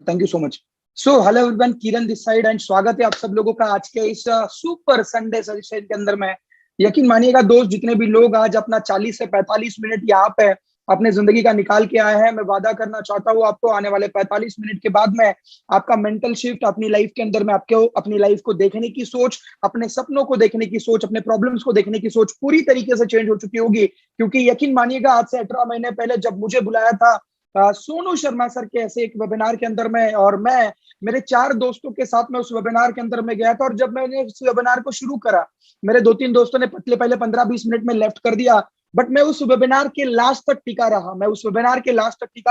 Thank you so much. So hello everyone, Kiran this side and स्वागत है आप सब लोगों का आज के इस सुपर संडे सजेशन के अंदर में। यकीन मानिएगा दोस्त, जितने भी लोग आज अपना 40 से 45 मिनट यहाँ पे अपने जिंदगी का निकाल के आए हैं, मैं वादा करना चाहता हूँ आपको आने वाले 45 मिनट के बाद में आपका मेंटल शिफ्ट अपनी लाइफ के अंदर में, आपके अपनी लाइफ को देखने की सोच, अपने सपनों को देखने की सोच, अपने प्रॉब्लम्स को देखने की सोच पूरी तरीके से चेंज हो चुकी होगी। क्योंकि यकीन मानिएगा, आज से 18 महीने पहले जब मुझे बुलाया था सोनू शर्मा सर के ऐसे एक वेबिनार के अंदर में, और मैं मेरे 4 दोस्तों के साथ में उस वेबिनार के अंदर में गया था, और जब मैंने उस वेबिनार को शुरू करा, मेरे 2-3 दोस्तों ने पहले 15-20 मिनट में लेफ्ट कर दिया, बट मैं उस वेबिनार के लास्ट तक टिका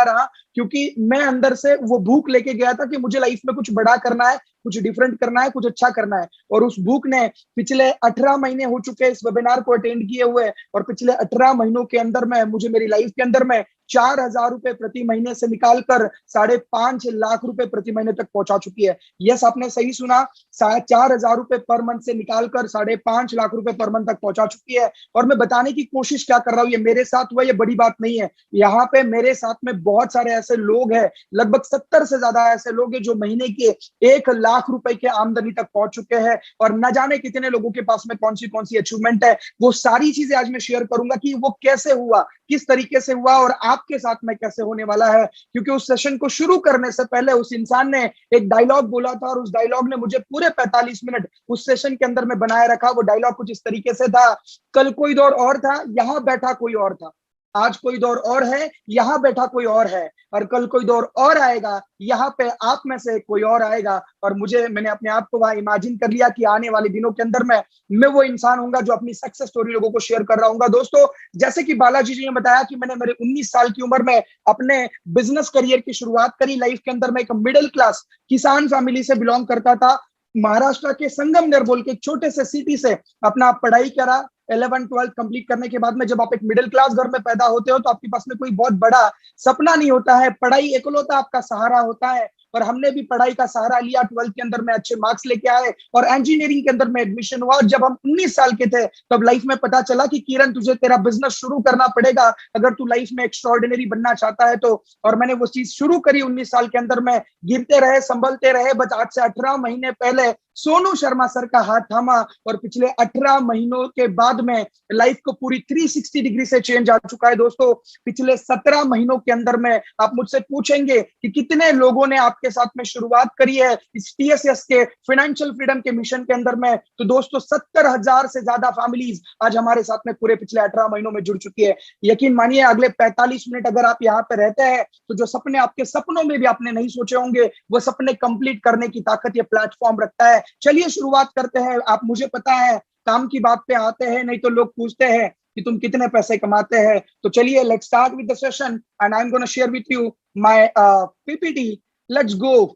रहा। क्योंकि मैं अंदर से वो भूख लेके गया था कि मुझे लाइफ में कुछ बड़ा करना है, कुछ डिफरेंट करना है, कुछ अच्छा करना है। और उस भूख ने पिछले 18 महीने हो चुके इस वेबिनार को अटेंड किए हुए, और पिछले 18 महीनों के अंदर में मुझे मेरी लाइफ के अंदर में 4,000 रुपए प्रति महीने से निकालकर 5.5 लाख रुपए प्रति महीने तक पहुंचा चुकी है। यस, आपने सही सुना, 4,000 रुपए पर मंथ से निकालकर 5.5 लाख रुपए पर मंथ तक पहुंचा चुकी है। और मैं बताने की कोशिश क्या कर रहा हूं, ये मेरे साथ हुआ, ये बड़ी बात नहीं है। यहाँ पे मेरे साथ में बहुत सारे ऐसे लोग हैं, लगभग 70 से ज्यादा ऐसे लोग हैं जो महीने के 1 लाख रुपए के आमदनी तक पहुंच चुके हैं। और न जाने कितने लोगों के पास में कौन सी अचीवमेंट है। वो सारी चीजें आज मैं शेयर करूंगा कि वो कैसे हुआ, किस तरीके से हुआ, और आपके साथ में कैसे होने वाला है। क्योंकि उस सेशन को शुरू करने से पहले उस इंसान ने एक डायलॉग बोला था, और उस डायलॉग ने मुझे पूरे 45 मिनट उस सेशन के अंदर में बनाए रखा। वो डायलॉग कुछ इस तरीके से था, कल कोई दौर और था, यहां बैठा कोई और था। आज कोई दौर और है, यहां बैठा कोई और है, और कल कोई दौर और आएगा, यहाँ पे आप में से कोई और आएगा। और मैंने अपने आप को वहां इमेजिन कर लिया कि आने वाले दिनों के अंदर में मैं वो इंसान हूंगा जो अपनी सक्सेस स्टोरी लोगों को शेयर कर रहा हूँ। दोस्तों, जैसे कि बालाजी जी ने बताया कि मैंने मेरे 19 साल की उम्र में अपने बिजनेस करियर की शुरुआत करी। लाइफ के अंदर में एक मिडिल क्लास किसान फैमिली से बिलोंग करता था। महाराष्ट्र के संगमनेर बोल के एक छोटे से सिटी से अपना पढ़ाई करा। 11-12 कंप्लीट करने के बाद में जब आप एक मिडिल क्लास घर में पैदा होते हो तो आपके पास में कोई बहुत बड़ा सपना नहीं होता है, पढ़ाई एकलौता आपका सहारा होता है। और हमने भी पढ़ाई का सहारा लिया, 12th के अंदर में अच्छे मार्क्स लेके आए और इंजीनियरिंग के अंदर में एडमिशन हुआ। और जब हम 19 साल के थे तब लाइफ में पता चला कि किरण, तुझे तेरा बिजनेस शुरू करना पड़ेगा अगर तू लाइफ में एक्स्ट्राऑर्डिनरी बनना चाहता है तो। और मैंने वो चीज शुरू करी 19 साल के अंदर में। गिरते रहे, संभलते रहे, बस आज से 18 महीने पहले सोनू शर्मा सर का हाथ थामा, और पिछले 18 महीनों के बाद में लाइफ को पूरी 360 डिग्री से चेंज आ चुका है। दोस्तों, पिछले 17 महीनों के अंदर में आप मुझसे पूछेंगे कि कितने लोगों ने आपके साथ में शुरुआत करी है इस TSS के फाइनेंशियल फ्रीडम के मिशन के अंदर में, तो दोस्तों 70,000 से ज्यादा फैमिलीज आज हमारे साथ में पूरे पिछले 18 महीनों में जुड़ चुकी है। यकीन मानिए, अगले 45 मिनट अगर आप यहाँ पे रहते हैं तो जो सपने आपके सपनों में भी आपने नहीं सोचे होंगे, वो सपने कंप्लीट करने की ताकत ये प्लेटफॉर्म रखता है। चलिए शुरुआत करते हैं। आप, मुझे पता है, काम की बात पे आते हैं, नहीं तो लोग पूछते हैं कि तुम कितने पैसे कमाते हैं। तो चलिए, let's start with the session and I am gonna share with you my PPT। Let's go.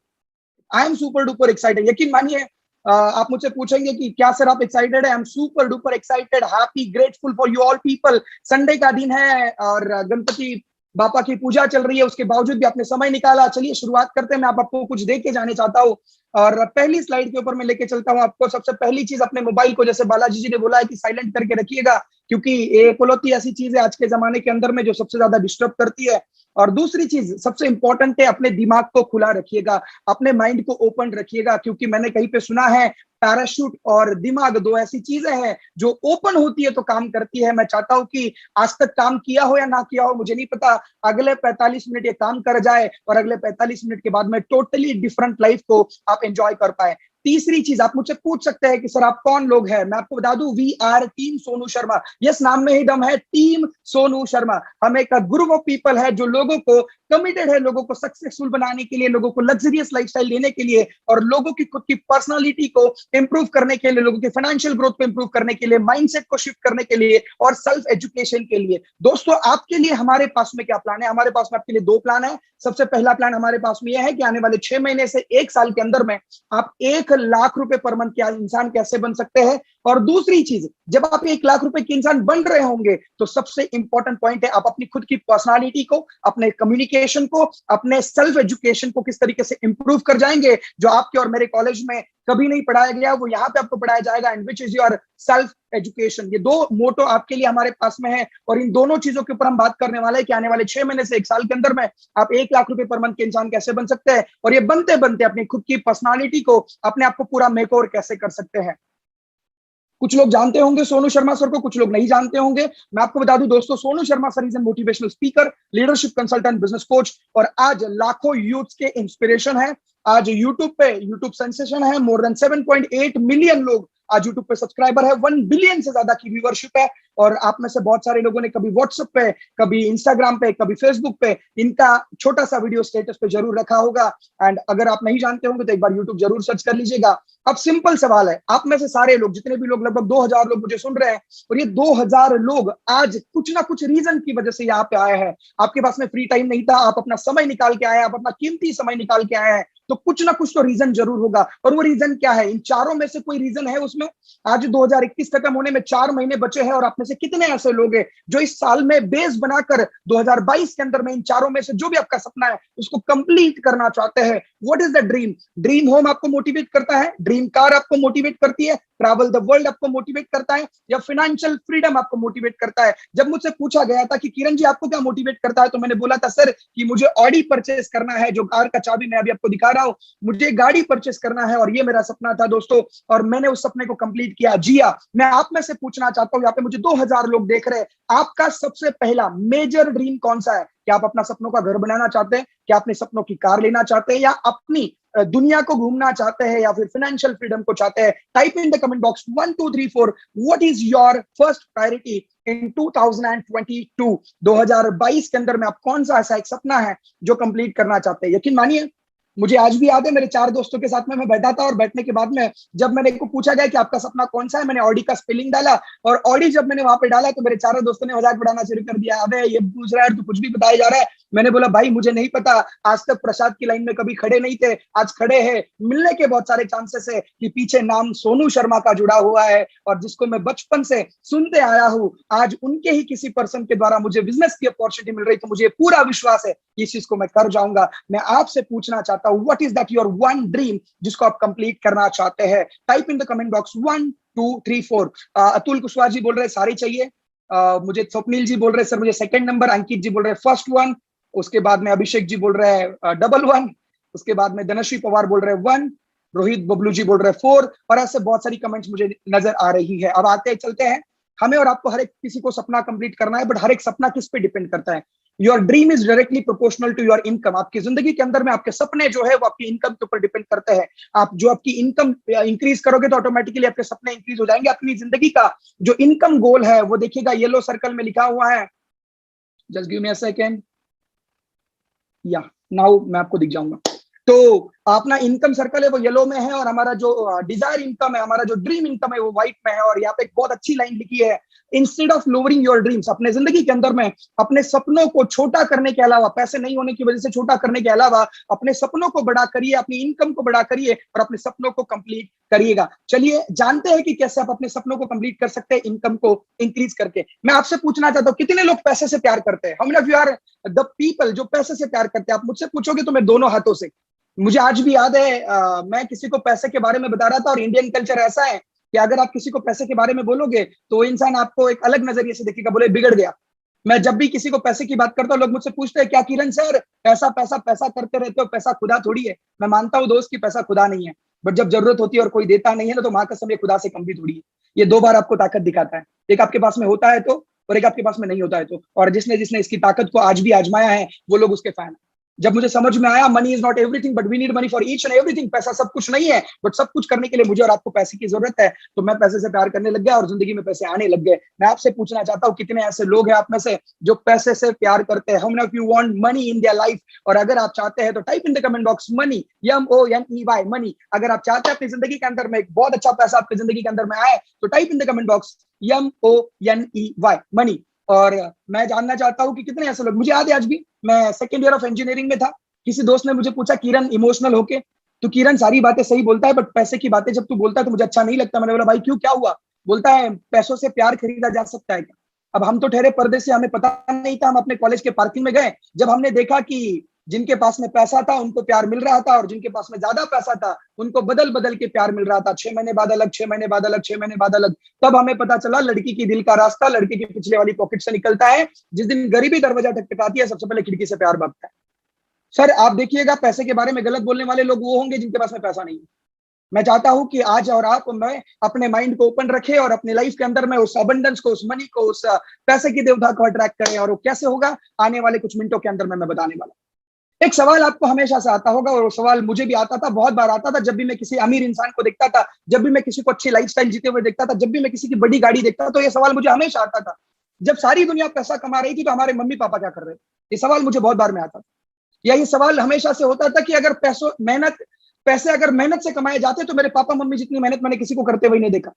I am super duper excited. यकीन मानिए, आप मुझसे पूछेंगे कि क्या सर आप एक्साइटेड है? I am super duper excited, happy, grateful for you all people. Sunday का दिन है और गणपति बापा की पूजा चल रही है, उसके बावजूद भी आपने समय निकाला। चलिए शुरुआत करते हैं। मैं आपको कुछ दे के जाने चाहता हूँ, और पहली स्लाइड के ऊपर मैं लेके चलता हूँ आपको। सबसे पहली चीज, अपने मोबाइल को, जैसे बालाजी जी ने बोला है कि साइलेंट करके रखिएगा, क्योंकि ये इकलौती ऐसी चीज है आज के जमाने के अंदर में जो सबसे ज्यादा डिस्टर्ब करती है। और दूसरी चीज सबसे इंपॉर्टेंट है, अपने दिमाग को खुला रखिएगा, अपने माइंड को ओपन रखिएगा, क्योंकि मैंने कहीं पे सुना है पैराशूट और दिमाग दो ऐसी चीजें हैं जो ओपन होती है तो काम करती है। मैं चाहता हूं कि आज तक काम किया हो या ना किया हो मुझे नहीं पता, अगले 45 मिनट ये काम कर जाए और अगले 45 मिनट के बाद में टोटली डिफरेंट लाइफ को आप एंजॉय कर पाए। तीसरी चीज, आप मुझसे पूछ सकते हैं कि सर आप कौन लोग हैं। मैं आपको बता दूं, we are team Sonu Sharma. Yes, नाम में ही दम है, टीम सोनू शर्मा। हम एक ग्रुप ऑफ पीपल है जो लोगों को कमिटेड है, लोगों को सक्सेसफुल बनाने के लिए, लोगों को लग्जरियस लाइफस्टाइल देने के लिए, और लोगों की खुद की पर्सनालिटी को इंप्रूव करने के लिए, लोगों की फाइनेंशियल ग्रोथ को इंप्रूव करने के लिए, माइंडसेट को शिफ्ट करने के लिए, और सेल्फ एजुकेशन के लिए। दोस्तों, आपके लिए हमारे पास में क्या प्लान है? हमारे पास में आपके लिए 2 प्लान है। सबसे पहला प्लान हमारे पास में यह है कि आने वाले 6 महीने से 1 साल के अंदर में आप 1 लाख रुपए पर मंथ के इंसान कैसे बन सकते हैं। और दूसरी चीज, जब आप 1 लाख रुपए के इंसान बन रहे होंगे तो सबसे इंपॉर्टेंट पॉइंट है आप अपनी खुद की पर्सनालिटी को, अपने कम्युनिकेशन को, अपने सेल्फ एजुकेशन को किस तरीके से इंप्रूव कर जाएंगे, जो आपके और मेरे कॉलेज में कभी नहीं पढ़ाया गया वो यहाँ पे आपको पढ़ाया जाएगा। And which is your self education. ये 2 मोटो आपके लिए हमारे पास में है और इन दोनों चीजों के ऊपर हम बात करने वाले हैं कि आने वाले 6 महीने से 1 साल के अंदर में आप 1 लाख रुपए पर मंथ के इंसान कैसे बन सकते हैं, और ये बनते बनते अपनी खुद की पर्सनालिटी को, अपने आप को पूरा मेकओवर कैसे कर सकते हैं। कुछ लोग जानते होंगे सोनू शर्मा सर को, कुछ लोग नहीं जानते होंगे। मैं आपको बता दूं दोस्तों, Sonu Sharma sir is a motivational speaker, leadership consultant, business coach, और आज लाखों यूथ्स के इंस्पिरेशन है। आज यूट्यूब पे यूट्यूब सेंसेशन है, मोर देन 7.8 मिलियन लोग आज यूट्यूब पे सब्सक्राइबर है, 1 बिलियन से ज्यादा की व्यूअरशिप है। और आप में से बहुत सारे लोगों ने कभी व्हाट्सएप पे, कभी इंस्टाग्राम पे, कभी फेसबुक पे इनका छोटा सा वीडियो स्टेटस पे जरूर रखा होगा। एंड अगर आप नहीं जानते होंगे तो एक बार यूट्यूब जरूर सर्च कर लीजिएगा। अब सिंपल सवाल है, आप में से सारे लोग, जितने भी लोग, लगभग 2000 लोग मुझे सुन रहे हैं, और ये 2000 लोग आज कुछ ना कुछ रीजन की वजह से यहाँ पे आए हैं। आपके पास में फ्री टाइम नहीं था, आप अपना समय निकाल के आए हैं, आप अपना कीमती समय निकाल के आए हैं, तो कुछ ना कुछ तो रीजन जरूर होगा। और वो रीजन क्या है? इन चारों में से कोई रीजन है उसमें? आज 2021 खत्म होने में 4 महीने बचे हैं और आप में से कितने ऐसे लोग हैं जो इस साल में बेस बनाकर 2022 के अंदर में इन चारों में से जो भी आपका सपना है उसको कंप्लीट करना चाहते हैं? What is the dream? Dream home आपको मोटिवेट करता है, ड्रीम कार आपको मोटिवेट करती है, ट्रैवल द वर्ल्ड आपको मोटिवेट करता है, या फाइनेंशियल फ्रीडम आपको मोटिवेट करता है? जब मुझसे पूछा गया था कि किरण जी आपको क्या मोटिवेट करता है, तो मैंने बोला था सर कि मुझे ऑडी परचेस करना है, जो कार का चाबी मैं अभी आपको दिखा रहा हूं, मुझे गाड़ी परचेस करना है, और ये मेरा सपना था दोस्तों, और मैंने उस सपने को कंप्लीट किया, जिया। मैं आप में से पूछना चाहता हूं, यहाँ पे मुझे 2000 लोग देख रहे हैं, आपका सबसे पहला मेजर ड्रीम कौन सा है? क्या आप अपना सपनों का घर बनाना चाहते हैं? क्या अपने सपनों की कार लेना चाहते हैं? या अपनी दुनिया को घूमना चाहते हैं? या फिर फाइनेंशियल फ्रीडम को चाहते हैं? Type in the comment box 1 2 3 4 what is your first priority इन 2022। 2022 के अंदर में आप कौन सा ऐसा एक सपना है जो कंप्लीट करना चाहते हैं? यकीन मानिए, मुझे आज भी याद है, मेरे 4 दोस्तों के साथ में मैं बैठा था, और बैठने के बाद में जब मैंने को पूछा गया कि आपका सपना कौन सा है, मैंने ऑडी का स्पेलिंग डाला, और ऑडी जब मैंने वहां पे डाला तो मेरे चारों दोस्तों ने मजाक उड़ाना शुरू कर दिया, अबे ये पूछ रहा है, तू कुछ भी बताया जा रहा है। मैंने बोला भाई मुझे नहीं पता, आज तक प्रसाद की लाइन में कभी खड़े नहीं थे, आज खड़े हैं। मिलने के बहुत सारे चांसेस है कि पीछे नाम सोनू शर्मा का जुड़ा हुआ है, और जिसको मैं बचपन से सुनते आया हूं, आज उनके ही किसी पर्सन के द्वारा मुझे बिजनेस की अपॉर्चुनिटी मिल रही, तो मुझे पूरा विश्वास है कि इस चीज को मैं कर जाऊंगा। मैं आपसे पूछना चाहता हूं, what is that your one dream जिसको आप कंप्लीट करना चाहते हैं? Type in the comment box 1 2 3 4। Atul Kushwaha ji बोल रहे सारे चाहिए। मुझे स्वप्निल जी बोल रहे सर मुझे सेकंड नंबर, अंकित जी बोल रहे फर्स्ट वन, उसके बाद में अभिषेक जी बोल रहे हैं डबल 1, उसके बाद में धनश्री पवार बोल रहे 1, रोहित बबलू जी बोल रहे 4, और ऐसे बहुत सारी कमेंट्स मुझे नजर आ रही है। अब आते चलते हैं, हमें और आपको हर एक किसी को सपना कंप्लीट करना है, बट हर एक सपना किस पे डिपेंड करता है? Your dream is directly proportional to your income. आपकी जिंदगी के अंदर में आपके सपने जो है वो आपकी इनकम के ऊपर डिपेंड करते हैं। आप जो आपकी इनकम इंक्रीज करोगे तो ऑटोमेटिकली आपके सपने इंक्रीज हो जाएंगे। अपनी जिंदगी का जो इनकम गोल है वो देखिएगा येलो सर्कल में लिखा हुआ है, just give me a second, या नाउ मैं आपको दिख जाऊंगा। तो अपना इनकम सर्कल है वो येलो में है, और हमारा जो डिजायर इनकम है, हमारा जो ड्रीम इनकम है वो व्हाइट में है। और यहाँ पे एक बहुत अच्छी लाइन लिखी है, instead of lowering your dreams, अपने जिंदगी के अंदर में अपने सपनों को छोटा करने के अलावा, पैसे नहीं होने की वजह से छोटा करने के अलावा, अपने सपनों को बड़ा करिए, अपनी इनकम को बड़ा करिए, और अपने सपनों को कंप्लीट करिएगा। चलिए जानते हैं कि कैसे आप अपने सपनों को कंप्लीट कर सकते हैं इनकम को इंक्रीज करके। मैं आपसे पूछना चाहता हूँ, कितने लोग पैसे से प्यार करते हैं? How many of you are the people जो पैसे से प्यार करते हैं? आप मुझसे पूछोगे तो मैं दोनों हाथों से। मुझे आज भी याद है, मैं किसी को पैसे के बारे में बता रहा था, और इंडियन कल्चर ऐसा है कि अगर आप किसी को पैसे के बारे में बोलोगे तो इंसान आपको एक अलग नजरिए से देखेगा, बोले बिगड़ गया। मैं जब भी किसी को पैसे की बात करता हूँ, लोग मुझसे पूछते हैं क्या किरण सर पैसा पैसा पैसा करते रहते हो, पैसा खुदा थोड़ी है। मैं मानता हूँ दोस्त कि पैसा खुदा नहीं है, बट जब जरूरत होती है और कोई देता नहीं है ना, तो माँ कसम ये खुदा से कम भी थोड़ी है। ये 2 बार आपको ताकत दिखाता है, एक आपके पास में होता है तो, और एक आपके पास में नहीं होता है तो। और जिसने जिसने इसकी ताकत को आज भी आजमाया है वो लोग उसके फैन है। जब मुझे समझ में आया money is not everything but we need money for each and everything, पैसा सब कुछ नहीं है बट सब कुछ करने के लिए मुझे और आपको पैसे की जरूरत है, तो मैं पैसे से प्यार करने लग गया और जिंदगी में पैसे आने लग गए। मैं आपसे पूछना चाहता हूँ, कितने ऐसे लोग हैं आप में से जो पैसे से प्यार करते हैं? How many of you want money in their life? और अगर आप चाहते हैं तो type in the comment box money, MONEY, money. अगर आप चाहते हैं अपनी जिंदगी के अंदर में एक बहुत अच्छा पैसा आपकी जिंदगी के अंदर में आए तो type in the comment box MONEY, money. और मैं जानना चाहता हूँ कि कितने ऐसे लोग, मुझे याद है आज भी मैं सेकेंड ईयर ऑफ इंजीनियरिंग में था, किसी दोस्त ने मुझे पूछा किरण इमोशनल होके, तो किरण सारी बातें सही बोलता है बट पैसे की बातें जब तू बोलता है तो मुझे अच्छा नहीं लगता। मैंने बोला भाई क्यों, क्या हुआ? बोलता है पैसों से प्यार खरीदा जा सकता है क्या? अब हम तो ठहरे परदेसी, हमें पता नहीं था। हम अपने कॉलेज के पार्किंग में गए, जब हमने देखा कि जिनके पास में पैसा था उनको प्यार मिल रहा था, और जिनके पास में ज्यादा पैसा था उनको बदल बदल के प्यार मिल रहा था। 6 महीने बाद अलग, 6 महीने बाद अलग, 6 महीने बाद अलग। तब हमें पता चला लड़की की दिल का रास्ता लड़के की पिछले वाली पॉकेट से निकलता है। जिस दिन गरीबी दरवाजा टकटकाती है, सबसे पहले खिड़की से प्यार भागता है। सर आप देखिएगा, पैसे के बारे में गलत बोलने वाले लोग वो होंगे जिनके पास में पैसा नहीं है। मैं चाहता हूं कि आज और आप मैं अपने माइंड को ओपन रखें और अपने लाइफ के अंदर में उस अबंडेंस को, उस मनी को, उस पैसे की देवता को अट्रैक्ट करें। और वो कैसे होगा, आने वाले कुछ मिनटों के अंदर में मैं बताने वाला। एक सवाल आपको हमेशा से आता होगा, और वो सवाल मुझे भी आता था, बहुत बार आता था। जब भी मैं किसी अमीर इंसान को देखता था, जब भी मैं किसी को अच्छी लाइफस्टाइल जीते हुए देखता था, जब भी मैं किसी की बड़ी गाड़ी देखता था, तो ये सवाल मुझे हमेशा आता था, जब सारी दुनिया पैसा कमा रही थी तो हमारे मम्मी पापा क्या कर रहे थे? ये सवाल मुझे बहुत बार में आता था। या ये सवाल हमेशा से होता था कि अगर पैसे अगर मेहनत से कमाए जाते तो मेरे पापा मम्मी जितनी मेहनत मैंने किसी को करते हुए नहीं देखा।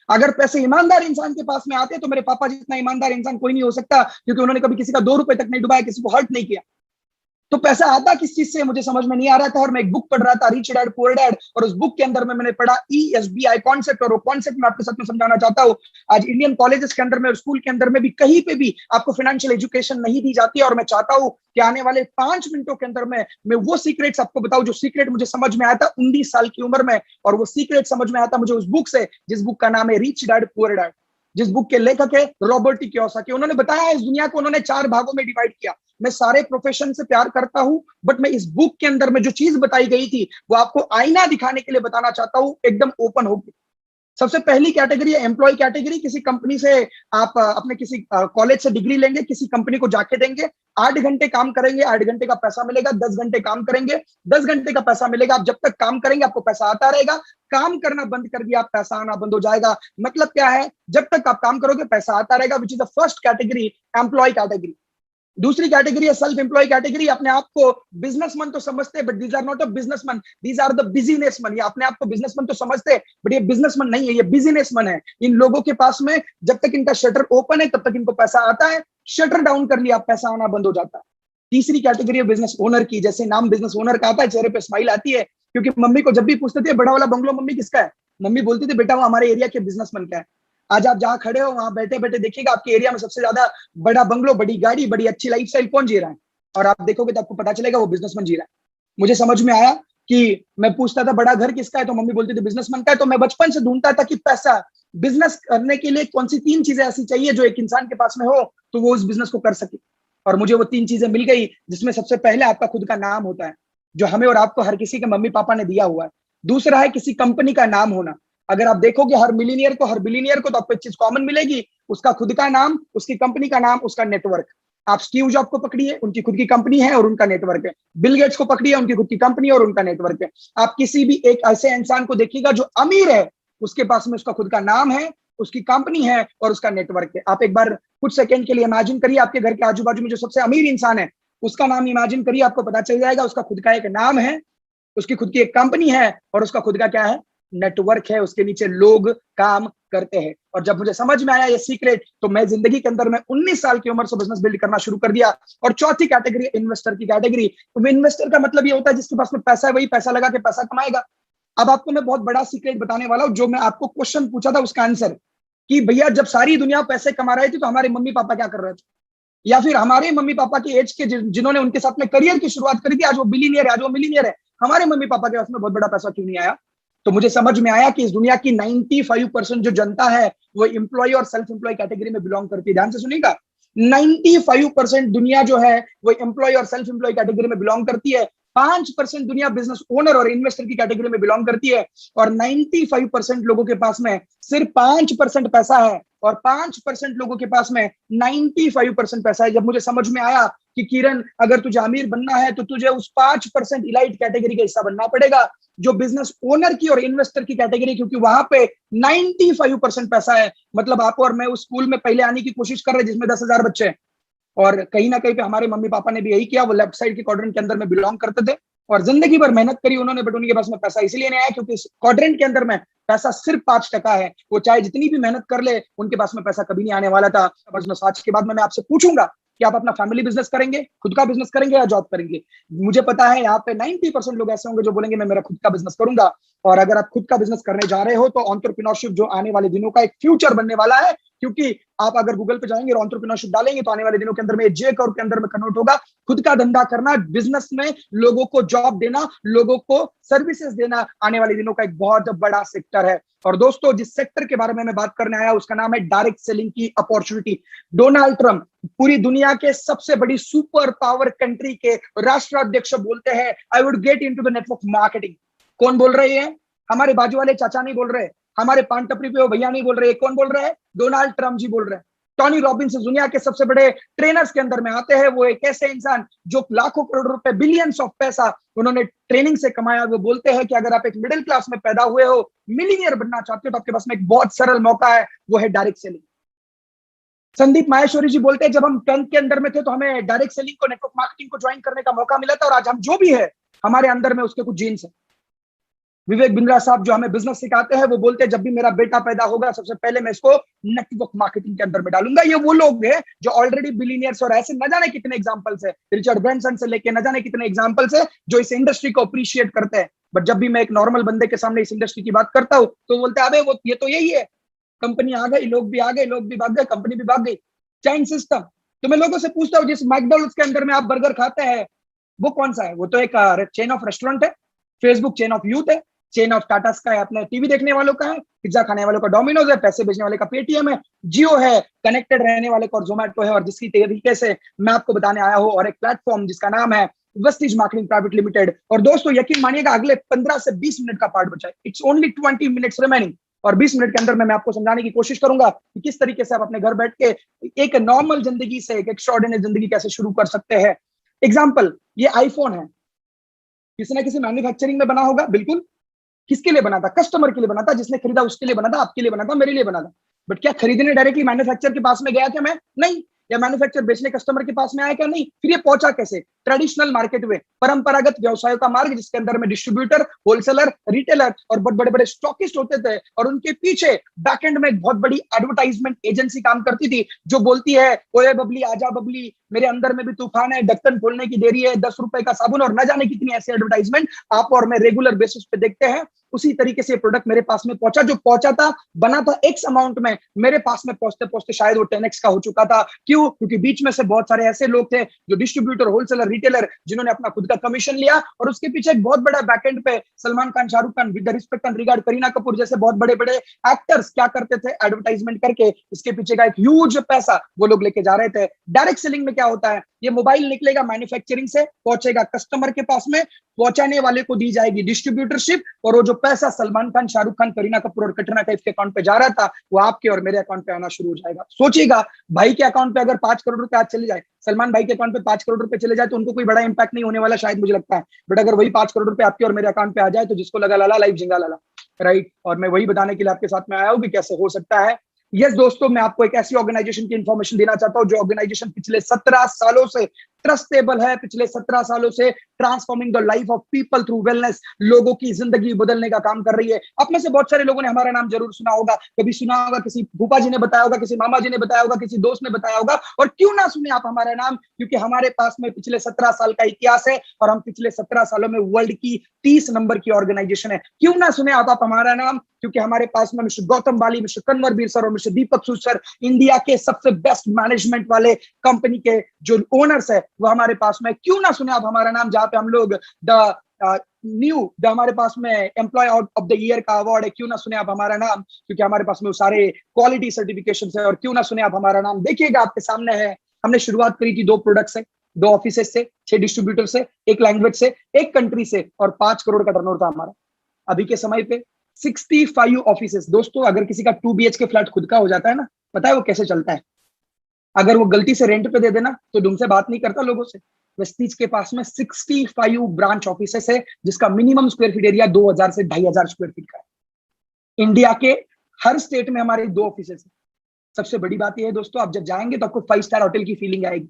अगर पैसे ईमानदार इंसान के पास में आते तो मेरे पापा जितना ईमानदार इंसान कोई नहीं हो सकता, क्योंकि उन्होंने कभी किसी का 2 रुपए तक नहीं डुबाया, किसी को हर्ट नहीं किया। तो पैसा आता किस चीज से मुझे समझ में नहीं आ रहा था। और मैं एक बुक पढ़ रहा था, रिच डैड पुअर डैड, और उस बुक के अंदर में मैंने पढ़ा ESBI कॉन्सेप्ट। और वो कॉन्सेप्ट मैं आपके साथ में समझाना चाहता हूँ। आज इंडियन कॉलेजेस के अंदर में और स्कूल के अंदर में भी कहीं पे भी आपको फाइनेंशियल एजुकेशन नहीं दी जाती है। और मैं चाहता हूँ कि आने वाले 5 मिनटों के अंदर में मैं वो सीक्रेट्स आपको बताऊं, जो सीक्रेट मुझे समझ में आया था 19 साल की उम्र में। और वो सीक्रेट समझ में आया था मुझे उस बुक से, जिस बुक का नाम है रिच डैड पुअर डैड, जिस बुक के लेखक है रॉबर्ट टी कियोसाकी। उन्होंने बताया इस दुनिया को उन्होंने 4 भागों में डिवाइड किया। मैं सारे प्रोफेशन से प्यार करता हूं, बट मैं इस बुक के अंदर में जो चीज बताई गई थी वो आपको आईना दिखाने के लिए बताना चाहता हूं, एकदम ओपन होकर। सबसे पहली कैटेगरी है एम्प्लॉय कैटेगरी। किसी कंपनी से आप अपने किसी कॉलेज से डिग्री लेंगे, किसी कंपनी को जाके देंगे, 8 घंटे काम करेंगे, 8 घंटे का पैसा मिलेगा। 10 घंटे काम करेंगे, 10 घंटे का पैसा मिलेगा। आप जब तक काम करेंगे आपको पैसा आता रहेगा, काम करना बंद कर दिया आप पैसा आना बंद हो जाएगा। मतलब क्या है, जब तक आप काम करोगे पैसा आता रहेगा, which is the first category, employ category. दूसरी कैटेगरी है सेल्फ एम्प्लॉय कैटेगरी। अपने आप को बिजनेसमैन तो समझते हैं, but these are not a businessman, these are the businessman. ये अपने आप को बिजनेसमैन तो समझते हैं, बट ये बिजनेसमैन नहीं है, ये बिजनेसमैन है। इन लोगों के पास में जब तक इनका शटर ओपन है तब तक इनको पैसा आता है, शटर डाउन कर लिया पैसा आना बंद हो जाता है। तीसरी कैटेगरी है बिजनेस ओनर की। जैसे नाम बिजनेस ओनर का आता है, चेहरे पे स्माइल आती है, क्योंकि मम्मी को जब भी पूछते थे बड़ा वाला बंगलो मम्मी किसका है, मम्मी बोलती थी बेटा वो हमारे एरिया के बिजनेसमैन का है। आज आप जहां खड़े हो वहां बैठे बैठे देखिएगा आपके एरिया में सबसे ज्यादा बड़ा बंगलो, बड़ी गाड़ी, बड़ी अच्छी लाइफस्टाइल कौन जी रहा है? और आप देखोगे तो आपको पता चलेगा वो बिजनेसमैन जी रहा है। मुझे समझ में आया कि मैं पूछता था बड़ा घर किसका है, तो मम्मी बोलती थी बिजनेसमैन का है। तो मैं बचपन से ढूंढता था कि पैसा, बिजनेस करने के लिए कौन सी 3 चीजें ऐसी चाहिए जो एक इंसान के पास में हो तो वो उस बिजनेस को कर सके। और मुझे वो 3 चीजें मिल गई, जिसमें सबसे पहले आपका खुद का नाम होता है, जो हमें और आपको हर किसी के मम्मी पापा ने दिया हुआ है। दूसरा है किसी कंपनी का नाम होना। अगर आप देखोगे हर मिलीनियर को, हर बिलीनियर को, तो आपको एक चीज कॉमन मिलेगी, उसका खुद का नाम, उसकी कंपनी का नाम, उसका नेटवर्क। आप स्टीव जॉब को पकड़िए, उनकी खुद की कंपनी है और उनका नेटवर्क है। बिल गेट्स को पकड़िए, उनकी खुद की कंपनी और उनका नेटवर्क है। आप किसी भी एक ऐसे इंसान को देखिएगा जो अमीर है, उसके पास में उसका खुद का नाम है, उसकी कंपनी है और उसका नेटवर्क है। आप एक बार कुछ सेकंड के लिए इमेजिन करिए, आपके घर के आजू बाजू में जो सबसे अमीर इंसान है उसका नाम इमेजिन करिए, आपको पता चल जाएगा उसका खुद का एक नाम है, उसकी खुद की एक कंपनी है और उसका खुद का क्या है, नेटवर्क है। उसके नीचे लोग काम करते हैं। और जब मुझे समझ में आया ये सीक्रेट, तो मैं जिंदगी के अंदर में 19 साल की उम्र से बिजनेस बिल्ड करना शुरू कर दिया। और चौथी कैटेगरी इन्वेस्टर की कैटेगरी। तो इन्वेस्टर का मतलब ये होता है जिसके पास में पैसा है वही पैसा लगा के पैसा कमाएगा। अब आपको मैं बहुत बड़ा सीक्रेट बताने वाला हूं, जो मैं आपको क्वेश्चन पूछा था उसका आंसर, कि भैया जब सारी दुनिया पैसे कमा रही थी तो हमारे मम्मी पापा क्या कर रहे थे? या फिर हमारे मम्मी पापा की एज के जिन्होंने उनके साथ में करियर की शुरुआत करी थी, आज वो बिलीनियर है, आज वो मिलीनियर है, हमारे मम्मी पापा के पास में बहुत बड़ा पैसा क्यों नहीं आया? तो मुझे समझ में आया कि इस दुनिया की 95% जो जनता है वो एम्प्लॉय और सेल्फ एम्प्लॉय कैटेगरी में बिलोंग करती है। ध्यान से सुनिएगा, 95% दुनिया जो है वो एम्प्लॉय और सेल्फ एम्प्लॉय कैटेगरी में बिलोंग करती है। 5% दुनिया बिजनेस ओनर और इन्वेस्टर की कैटेगरी में बिलोंग करती है। और 95% लोगों के पास में सिर्फ 5% पैसा है, और 5% लोगों के पास में 95% पैसा है। जब मुझे समझ में आया कि किरण अगर तुझे अमीर बनना है तो तुझे उस 5% इलाइट कैटेगरी का हिस्सा बनना पड़ेगा, जो बिजनेस ओनर की और इन्वेस्टर की कैटेगरी, क्योंकि वहां पे 95% पैसा है। मतलब आप और मैं उस स्कूल में पहले आने की कोशिश कर रहे हैं जिसमें 10,000 बच्चे हैं, और कहीं ना कहीं पे हमारे मम्मी पापा ने भी यही किया। वो लेफ्ट साइड के क्वाड्रेंट के अंदर में बिलोंग करते थे और जिंदगी भर मेहनत करी उन्होंने, बट उनके पास में पैसा इसलिए नहीं आया क्योंकि इस क्वाड्रेंट के अंदर में पैसा सिर्फ 5% है। वो चाहे जितनी भी मेहनत कर ले उनके पास में पैसा कभी नहीं आने वाला था। आज के बाद में मैं आपसे पूछूंगा कि आप अपना फैमिली बिजनेस करेंगे, खुद का बिजनेस करेंगे या जॉब करेंगे। मुझे पता है यहाँ पे 90% लोग ऐसे होंगे जो बोलेंगे मैं मेरा खुद का बिजनेस करूंगा। और अगर आप खुद का बिजनेस करने जा रहे हो तो एंटरप्रेन्योरशिप जो आने वाले दिनों का एक फ्यूचर बनने वाला है, क्योंकि आप अगर गूगल पे जाएंगे और एंटरप्रेन्योरशिप डालेंगे तो आने वाले दिनों के अंदर में जे करोड़ के अंदर में कन्वर्ट होगा। खुद का धंधा करना, बिजनेस में लोगों को जॉब देना, लोगों को सर्विसेज देना आने वाले दिनों का एक बहुत बड़ा सेक्टर है। और दोस्तों जिस सेक्टर के बारे में मैं बात करने आया उसका नाम है डायरेक्ट सेलिंग की अपॉर्चुनिटी। डोनाल्ड ट्रंप पूरी दुनिया के सबसे बड़ी सुपर पावर कंट्री के राष्ट्राध्यक्ष बोलते हैं I would get into the network marketing. कौन बोल रहे हैं? हमारे बाजू वाले चाचा नहीं बोल रहे, हमारे पान टपरी पे वो भैया नहीं बोल रहे। कौन बोल रहे हैं? डोनाल्ड ट्रंप जी बोल रहे हैं। टॉनी रॉबिन्स दुनिया के सबसे बड़े ट्रेनर्स के अंदर में आते हैं। वो एक ऐसे इंसान जो लाखों करोड़ रुपए, बिलियंस ऑफ पैसा उन्होंने ट्रेनिंग से कमाया। वो बोलते हैं कि अगर आप एक मिडिल क्लास में पैदा हुए हो, मिलीनियर बनना चाहते हो, तो आपके पास में एक बहुत सरल मौका है, वो है डायरेक्ट सेलिंग। संदीप माहेश्वरी जी बोलते हैं जब हम 10th के अंदर में थे तो हमें डायरेक्ट सेलिंग को, नेटवर्क मार्केटिंग को ज्वाइन करने का मौका मिला था, और आज हम जो भी है हमारे अंदर में उसके कुछ जीन्स है। विवेक बिंद्रा साहब जो हमें बिजनेस सिखाते हैं वो बोलते हैं जब भी मेरा बेटा पैदा होगा सबसे पहले मैं इसको नेटवर्क मार्केटिंग के अंदर में डालूंगा। ये वो लोग हैं जो ऑलरेडी बिलियनियर्स, और ऐसे न जाने कितने एग्जांपल्स है, रिचर्ड ब्रांसन से लेके न जाने कितने एग्जांपल्स है जो इस इंडस्ट्री को अप्रिशिएट करते हैं। बट जब भी मैं एक नॉर्मल बंदे के सामने इस इंडस्ट्री की बात करता हूँ तो बोलते हैं अबे वो ये तो यही है, कंपनी आ गई, लोग भी आ गए, लोग भी भाग गए, कंपनी भी भाग गई, चेन सिस्टम। तो मैं लोगों से पूछता हूँ जिस मैकडॉनल्ड्स के अंदर में आप बर्गर खाते हैं वो कौन सा है? वो तो एक चेन ऑफ रेस्टोरेंट है। फेसबुक चेन ऑफ यूथ है, चेन ऑफ टाटा स्काई अपने टीवी देखने वालों का है, पिज्जा खाने वालों का डोमिनोज है, पैसे भेजने वाले का पेटीएम है, जियो है, कनेक्टेड रहने वाले का और जोमेटो है। और जिसकी तरीके से मैं आपको बताने आया हूँ, और एक प्लेटफॉर्म जिसका नाम है वेस्टीज मार्केटिंग प्राइवेट लिमिटेड। और दोस्तों यकीन मानिएगा अगले 15 से 20 मिनट का पार्ट बचा है, इट्स ओनली 20 मिनट्स रिमेनिंग। और 20 मिनट के अंदर में मैं आपको समझाने की कोशिश करूंगा कि किस तरीके से आप अपने घर बैठ के एक नॉर्मल जिंदगी से एक एक्स्ट्राऑर्डिनरी जिंदगी कैसे शुरू कर सकते हैं। एग्जाम्पल, ये आईफोन है, किसी ना किसी मैन्युफैक्चरिंग में बना होगा, बिल्कुल। किसके लिए बना था? कस्टमर के लिए बना था, जिसने खरीदा उसके लिए बना था, आपके लिए बना था, मेरे लिए बना था। बट क्या खरीदने डायरेक्टली मैन्युफैक्चर के पास में गया क्या? मैं नहीं। या मैन्युफैक्चर बेचने कस्टमर के पास में आया क्या? नहीं। फिर ये पहुंचा कैसे? ट्रेडिशनल मार्केट में, परंपरागत व्यवसायों का मार्ग, जिसके अंदर में डिस्ट्रीब्यूटर, होलसेलर, रिटेलर और बहुत बड़े बड़े स्टॉकिस्ट होते थे, और उनके पीछे बैकएंड में एक बहुत बड़ी एडवर्टाइजमेंट एजेंसी काम करती थी जो बोलती है ओए बबली आजा बबली, मेरे अंदर में भी तूफान है, ढक्कन खोलने की देरी है, 10 रुपए का साबुन, और न जाने कितनी ऐसी एडवर्टाइजमेंट आप और मैं रेगुलर बेसिस पे देखते हैं। उसी तरीके से प्रोडक्ट मेरे पास में पहुंचा, जो पहुंचा था, बना था एक्स अमाउंट में, मेरे पास में पहुंचते पहुंचते शायद वो 10x का हो चुका था। क्यों? क्योंकि बीच में से बहुत सारे ऐसे लोग थे जो डिस्ट्रीब्यूटर, होलसेलर, रिटेलर, जिन्होंने अपना खुद का कमीशन लिया, और उसके पीछे एक बहुत बड़ा बैकएंड पे Salman Khan, Shahrukh Khan, with the respect and regard Kareena Kapoor जैसे बहुत बड़े बड़े एक्टर्स क्या करते थे? एडवर्टाइजमेंट करके इसके पीछे का एक ह्यूज पैसा वो लोग लेके जा रहे थे। डायरेक्ट सेलिंग में क्या होता है? ये मोबाइल निकलेगा मैन्युफैक्चरिंग से, पहुंचेगा कस्टमर के पास में, पहुंचाने वाले को दी जाएगी डिस्ट्रीब्यूटरशिप, और वो जो पैसा सलमान खान, शाहरुख खान, करीना कपूर और कटरीना कैफ के अकाउंट पे जा रहा था वो आपके और मेरे अकाउंट पे आना शुरू हो जाएगा। सोचिएगा, भाई के अकाउंट पे अगर 5 करोड़ रुपए आज चले जाए, सलमान भाई के अकाउंट पे 5 करोड़ रुपए चले जाए, तो उनको कोई बड़ा इंपैक्ट नहीं होने वाला शायद, मुझे लगता है। बट अगर वही 5 करोड़ रुपए आपके और मेरे अकाउंट पे आ जाए तो जिसको लगा लाला लाइफ जिंगा लाला, राइट। और मैं वही बताने के लिए आपके साथ में आया हूँ कि कैसे हो सकता है। यस दोस्तों, मैं आपको एक ऐसी ऑर्गेनाइजेशन की इंफॉर्मेशन देना चाहता हूं जो ऑर्गेनाइजेशन पिछले 17 सालों से ट्रस्टेबल है, पिछले 17 सालों से transforming the life of people through wellness, लोगों की जिंदगी बदलने का काम कर रही है। आप में से बहुत सारे लोगों ने हमारा नाम जरूर सुना होगा, कभी सुना होगा, किसी फूफा जी ने बताया होगा, किसी मामा जी ने बताया होगा, किसी दोस्त ने बताया होगा। और क्यों ना सुने आप हमारा नाम? क्योंकि हमारे पास में पिछले 17 साल का इतिहास है, और हम पिछले 17 सालों में वर्ल्ड की 30 नंबर की ऑर्गेनाइजेशन है। क्यों ना सुने आप हमारा नाम? क्योंकि हमारे पास में मिस्टर गौतम बाली, मिस्टर कन्वरवीर सर और मिस्टर दीपक सूद सर, इंडिया के सबसे बेस्ट मैनेजमेंट वाले कंपनी के जो ओनर्स है, वो हमारे पास में। क्यों ना सुने आप हमारा नाम? जहां पे हम लोग हमारे पास में एम्प्लॉय ऑफ द ईयर का अवार्ड है। क्यों ना सुने आप हमारा नाम? क्योंकि हमारे पास में वो सारे क्वालिटी सर्टिफिकेशन है। और क्यों ना सुने आप हमारा नाम? देखिएगा, आपके सामने है, हमने शुरुआत करी थी 2 प्रोडक्ट से, 2 ऑफिस से, 6 डिस्ट्रीब्यूटर से, 1 लैंग्वेज से, 1 कंट्री से, और 5 करोड़ का टर्नओवर था हमारा। अभी के समय पे 65 ऑफिसेस। दोस्तों, अगर किसी का 2 BHK फ्लैट खुद का हो जाता है ना, पता है वो कैसे चलता है? अगर वो गलती से रेंट पे दे देना तो ढंग से बात नहीं करता लोगों से। वेस्टीज के पास में 65 ब्रांच ऑफिसेस है, जिसका मिनिमम स्क्वायर फीट एरिया 2000 से 2500 स्क्वायर फीट का है। इंडिया के हर स्टेट में हमारे 2 ऑफिसेस है। सबसे बड़ी बात यह है दोस्तों, आप जब जाएंगे तो आपको 5 स्टार होटल की फीलिंग आएगी।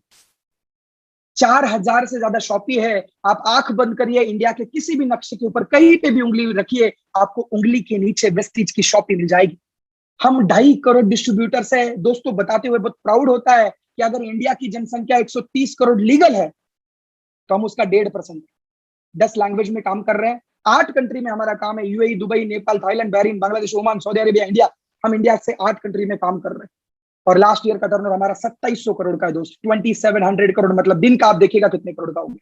4000 से ज्यादा शॉपी है। आप आंख बंद करिए, इंडिया के किसी भी नक्शे के ऊपर कहीं पे भी उंगली रखिए, आपको उंगली के नीचे वेस्टीज की शॉपी मिल जाएगी। हम 2.5 करोड़ डिस्ट्रीब्यूटर्स है दोस्तों। बताते हुए बहुत प्राउड होता है कि अगर इंडिया की जनसंख्या 130 करोड़ लीगल है तो हम उसका 1.5%, 10 लैंग्वेज में काम कर रहे हैं, 8 कंट्री में हमारा काम है, UAE, Dubai, Nepal, Thailand, Bahrain, Bangladesh, Oman, Saudi Arabia, India. हम इंडिया से 8 कंट्री में काम कर रहे हैं और लास्ट ईयर का टर्नओवर हमारा 2700 करोड़ का है दोस्त, 2700 करोड़, मतलब दिन का आप देखिएगा कितने करोड़ का होगा।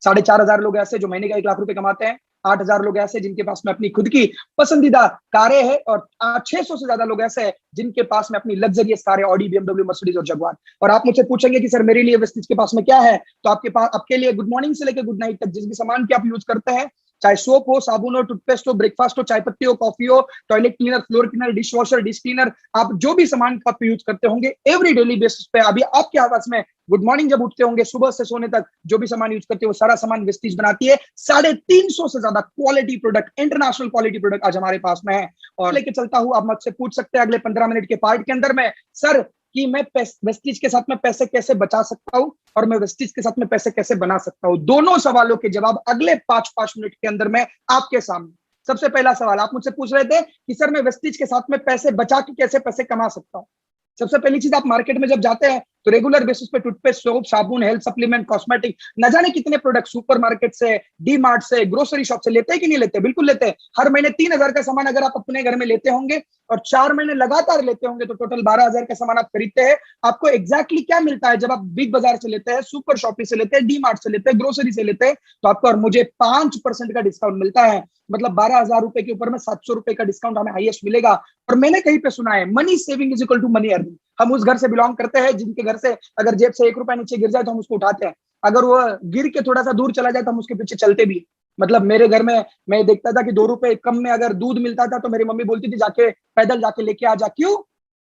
4,500 लोग ऐसे जो महीने का 1 लाख रुपए कमाते हैं, 8,000 लोग ऐसे जिनके पास में अपनी खुद की पसंदीदा कारें हैं, और 600 से ज्यादा लोग ऐसे हैं जिनके पास में अपनी लग्जरियस कारें, ऑडी, बीएमडब्ल्यू, मर्सिडीज और जगुआर। और आप मुझसे पूछेंगे कि सर मेरे लिए वेस्टिज के पास में क्या है, तो आपके पास, आपके लिए गुड मॉर्निंग से लेकर गुड नाइट तक जिस भी सामान की आप यूज करते हैं, चाहे सोप हो, साबुन हो, टूथपेस्ट हो, ब्रेकफास्ट हो, चाय पत्ती हो, कॉफी हो, toilet cleaner, floor cleaner, dish washer, dish cleaner, आप जो भी सामान आप यूज करते होंगे एवरी डेली बेसिस पे, अभी आपके आवाज में गुड मॉर्निंग जब उठते होंगे सुबह से सोने तक जो भी सामान यूज करते हो, सारा सामान वेस्टिज बनाती है। 350 से ज्यादा quality product, international quality product आज हमारे पास में है। और लेके चलता हूं, आप मुझसे पूछ सकते हैं अगले 15 मिनट के पार्ट के अंदर में, सर कि मैं वेस्टिज के साथ में पैसे कैसे बचा सकता हूं और मैं वेस्टिज के साथ में पैसे कैसे बना सकता हूं, दोनों सवालों के जवाब अगले 5 मिनट के अंदर में आपके सामने। सबसे पहला सवाल, आप मुझसे पूछ रहे थे कि सर मैं वेस्टिज के साथ में पैसे बचा के कैसे पैसे कमा सकता हूं। सबसे पहली चीज, आप मार्केट में जब जाते हैं तो रेगुलर बेसिस पे टूथपेस्ट, सोप, साबुन, हेल्थ सप्लीमेंट, कॉस्मेटिक, न जाने कितने प्रोडक्ट सुपरमार्केट से, डी मार्ट से, ग्रोसरी शॉप से लेते हैं कि नहीं लेते? बिल्कुल लेते हैं। हर महीने 3,000 का सामान अगर आप अपने घर में लेते होंगे और 4 महीने लगातार लेते होंगे तो टोटल 12,000 का सामान आप खरीदते हैं। आपको एग्जैक्टली क्या मिलता है जब आप बिग बाजार से लेते हैं, सुपर शॉपी से लेते हैं, डी मार्ट से लेते हैं, ग्रोसरी से लेते हैं, तो आपको और मुझे 5% का डिस्काउंट मिलता है। मतलब 12,000 रुपए के ऊपर में 700 रुपए का डिस्काउंट हमें हाईएस्ट मिलेगा। और मैंने कहीं पे सुना है money saving is equal to money earning. हम उस घर से बिलोंग करते हैं जिनके घर से अगर जेब से 1 रुपया नीचे गिर जाए तो हम उसको उठाते हैं, अगर वो गिर के थोड़ा सा दूर चला जाए तो हम उसके पीछे चलते भी। मतलब मेरे घर में मैं देखता था कि 2 रुपए कम में अगर दूध मिलता था तो मेरी मम्मी बोलती थी जाके पैदल जाके लेके आ जा। क्यों?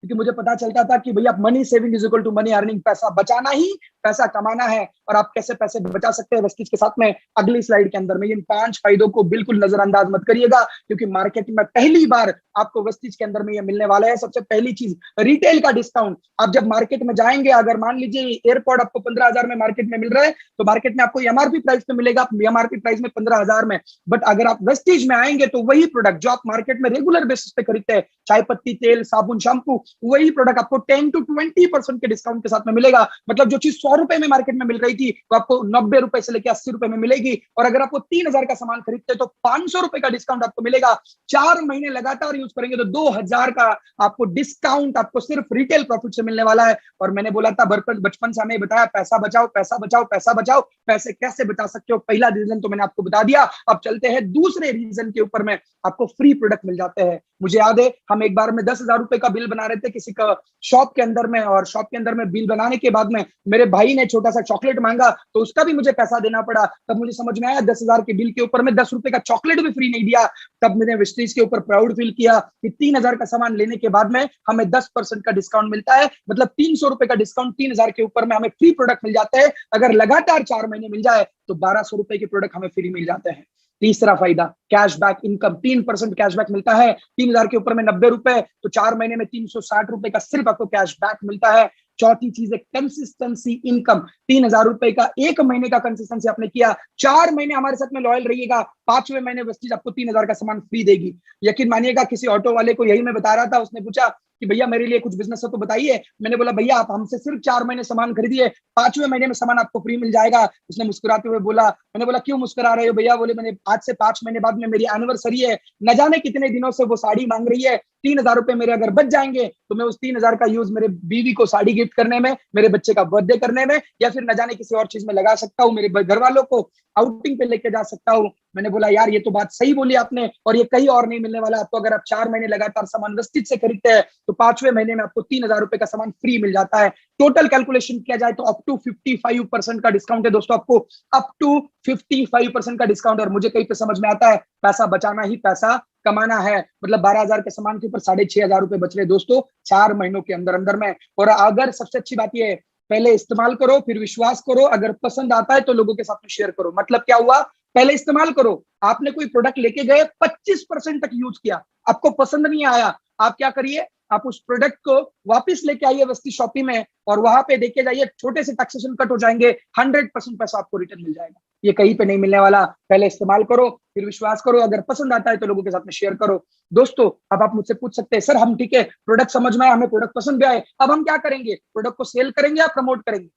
क्योंकि मुझे पता चलता था कि भैया money saving is equal to money earning, पैसा बचाना ही पैसा कमाना है। और आप कैसे पैसे बचा सकते हैं वेस्टिज के साथ में अगली स्लाइड के अंदर में, इन 5 फायदों को बिल्कुल नजरअंदाज मत करिएगा क्योंकि मार्केट में पहली बार आपको वेस्टिज के अंदर में ये मिलने वाला है। सबसे पहली चीज, रिटेल का डिस्काउंट। आप जब मार्केट में जाएंगे, अगर मान लीजिए एयरपॉड आपको 15,000 में मार्केट में मिल रहा है तो मार्केट में आपको एमआरपी प्राइस पे मिलेगा, एमआरपी प्राइस में 15,000 में। बट अगर आप वेस्टिज में आएंगे तो वही प्रोडक्ट जो आप मार्केट में रेगुलर बेसिस पे खरीदते हैं, चाय पत्ती, तेल, साबुन, शैम्पू, वही प्रोडक्ट आपको 10 to 20% के डिस्काउंट के साथ में मिलेगा। मतलब जो चीज 100 रुपए में मार्केट में मिल रही थी वो आपको 90 रुपए से लेकर 80 रुपए में मिलेगी। और अगर आपको 3,000 का सामान खरीदते हैं तो 500 रुपए का डिस्काउंट आपको मिलेगा। 4 महीने लगातार यूज करेंगे तो 2,000 का आपको डिस्काउंट आपको सिर्फ रिटेल प्रॉफिट से मिलने वाला है। और मैंने बोला था बचपन से हमें बताया पैसा बचाओ, पैसा बचाओ, पैसा बचाओ। पैसे कैसे बचा सकते हो, पहला रीजन तो मैंने आपको बता दिया। अब चलते हैं दूसरे रीजन के ऊपर में, आपको फ्री प्रोडक्ट मिल जाते हैं। मुझे याद है हम एक बार में 10,000 रुपए का बिल बना रहे थे किसी का शॉप के अंदर में, और शॉप के अंदर में बिल बनाने के बाद में मेरे भाई ने छोटा सा चॉकलेट मांगा तो उसका भी मुझे पैसा देना पड़ा। तब मुझे समझ में आया 10,000 के बिल के ऊपर में 10 रुपए का चॉकलेट भी फ्री नहीं दिया। तब मैंने वेस्टिज के ऊपर प्राउड फील किया कि 3,000 का सामान लेने के बाद में हमें 10% का डिस्काउंट मिलता है। मतलब 300 रुपए का डिस्काउंट 3,000 के ऊपर में हमें फ्री प्रोडक्ट मिल जाते हैं। अगर लगातार 4 महीने मिल जाए तो 1,200 रुपए के प्रोडक्ट हमें फ्री मिल जाते हैं। तीसरा फायदा, कैशबैक इनकम, 3% कैशबैक मिलता है। 3,000 के ऊपर में 90 रुपए, तो 4 महीने में 360 रुपए का सिर्फ आपको कैशबैक मिलता है। चौथी चीज है कंसिस्टेंसी इनकम। 3,000 रुपए का 1 महीने का कंसिस्टेंसी आपने किया, 4 महीने हमारे साथ में लॉयल रहिएगा, 5वें महीने वेस्टिज आपको 3,000 का सामान फ्री देगी। यकीन मानिएगा, किसी ऑटो वाले को यही मैं बता रहा था, उसने पूछा कि भैया मेरे लिए कुछ बिजनेस है तो बताइए। मैंने बोला भैया आप हमसे सिर्फ 4 महीने सामान खरीदिए, 5वें महीने में सामान आपको फ्री मिल जाएगा। उसने मुस्कुराते हुए बोला, मैंने बोला क्यों मुस्कुरा रहे हो भैया? बोले मैंने आज से 5 महीने बाद में मेरी एनिवर्सरी है, न जाने कितने दिनों से वो साड़ी मांग रही है, 3,000 रुपए मेरे अगर बच जाएंगे तो मैं उस 3,000 का यूज मेरे बीवी को साड़ी गिफ्ट करने में, मेरे बच्चे का बर्थडे करने में, या फिर न जाने किसी और चीज में लगा सकता हूँ, मेरे घर वालों को आउटिंग पे लेके जा सकता हूँ। मैंने बोला यार ये तो बात सही बोली आपने, और ये कहीं और नहीं मिलने वाला आपको। अगर आप 4 महीने लगातार सामान वेस्टिज से खरीदते हैं तो 5वें महीने में आपको 3,000 रुपए का सामान फ्री मिल जाता है। टोटल कैलकुलेशन किया जाए तो अप टू 55% का डिस्काउंट है दोस्तों, आपको अप टू 55% का डिस्काउंट। और मुझे कहीं पे समझ में आता है पैसा बचाना ही पैसा कमाना है। मतलब 12,000 के सामान के ऊपर 6,500 रुपए बच रहे दोस्तों 4 महीनों के अंदर अंदर में। और अगर सबसे अच्छी बात यह है, पहले इस्तेमाल करो फिर विश्वास करो, अगर पसंद आता है तो लोगों के साथ में शेयर करो। मतलब क्या हुआ, पहले इस्तेमाल करो। आपने कोई प्रोडक्ट लेके गए, 25% तक यूज किया, आपको पसंद नहीं आया, आप क्या करिए, आप उस प्रोडक्ट को वापस लेके आइए वेस्टिज शॉपी में, और वहां पे देखे जाइए छोटे से टैक्सेशन कट हो जाएंगे, 100% पैसा आपको रिटर्न मिल जाएगा। ये कहीं पे नहीं मिलने वाला। पहले इस्तेमाल करो, फिर विश्वास करो, अगर पसंद आता है तो लोगों के साथ में शेयर करो। दोस्तों अब आप मुझसे पूछ सकते हैं सर हम ठीक है प्रोडक्ट समझ में आए, हमें प्रोडक्ट पसंद भी आए, अब हम क्या करेंगे, प्रोडक्ट को सेल करेंगे या प्रमोट करेंगे?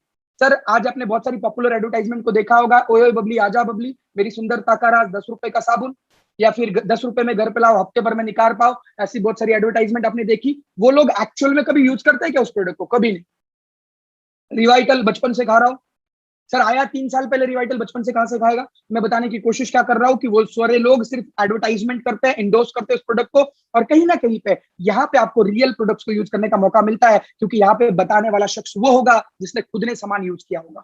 सर आज आपने बहुत सारी पॉपुलर एडवर्टाइजमेंट को देखा होगा, ओए ओए बबली आजा बबली, मेरी सुंदरता का राज 10 रुपए का साबुन, या फिर 10 रुपए में घर पे लाओ हफ्ते भर में निकाल पाओ, ऐसी बहुत सारी एडवर्टाइजमेंट आपने देखी। वो लोग एक्चुअल में कभी यूज करते हैं क्या उस प्रोडक्ट को? कभी नहीं। रिवाइटल बचपन से खा रहा हूं, सर आया 3 साल पहले, रिवाइटल बचपन से कहां से खाएगा? मैं बताने की कोशिश क्या कर रहा हूं कि वो सारे लोग सिर्फ एडवर्टाइजमेंट करते हैं, इंडोर्स करते हैं उस प्रोडक्ट को, और कहीं ना कहीं पे यहाँ पे आपको रियल प्रोडक्ट्स को यूज करने का मौका मिलता है, क्योंकि यहाँ पे बताने वाला शख्स वो होगा जिसने खुद ने सामान यूज किया होगा।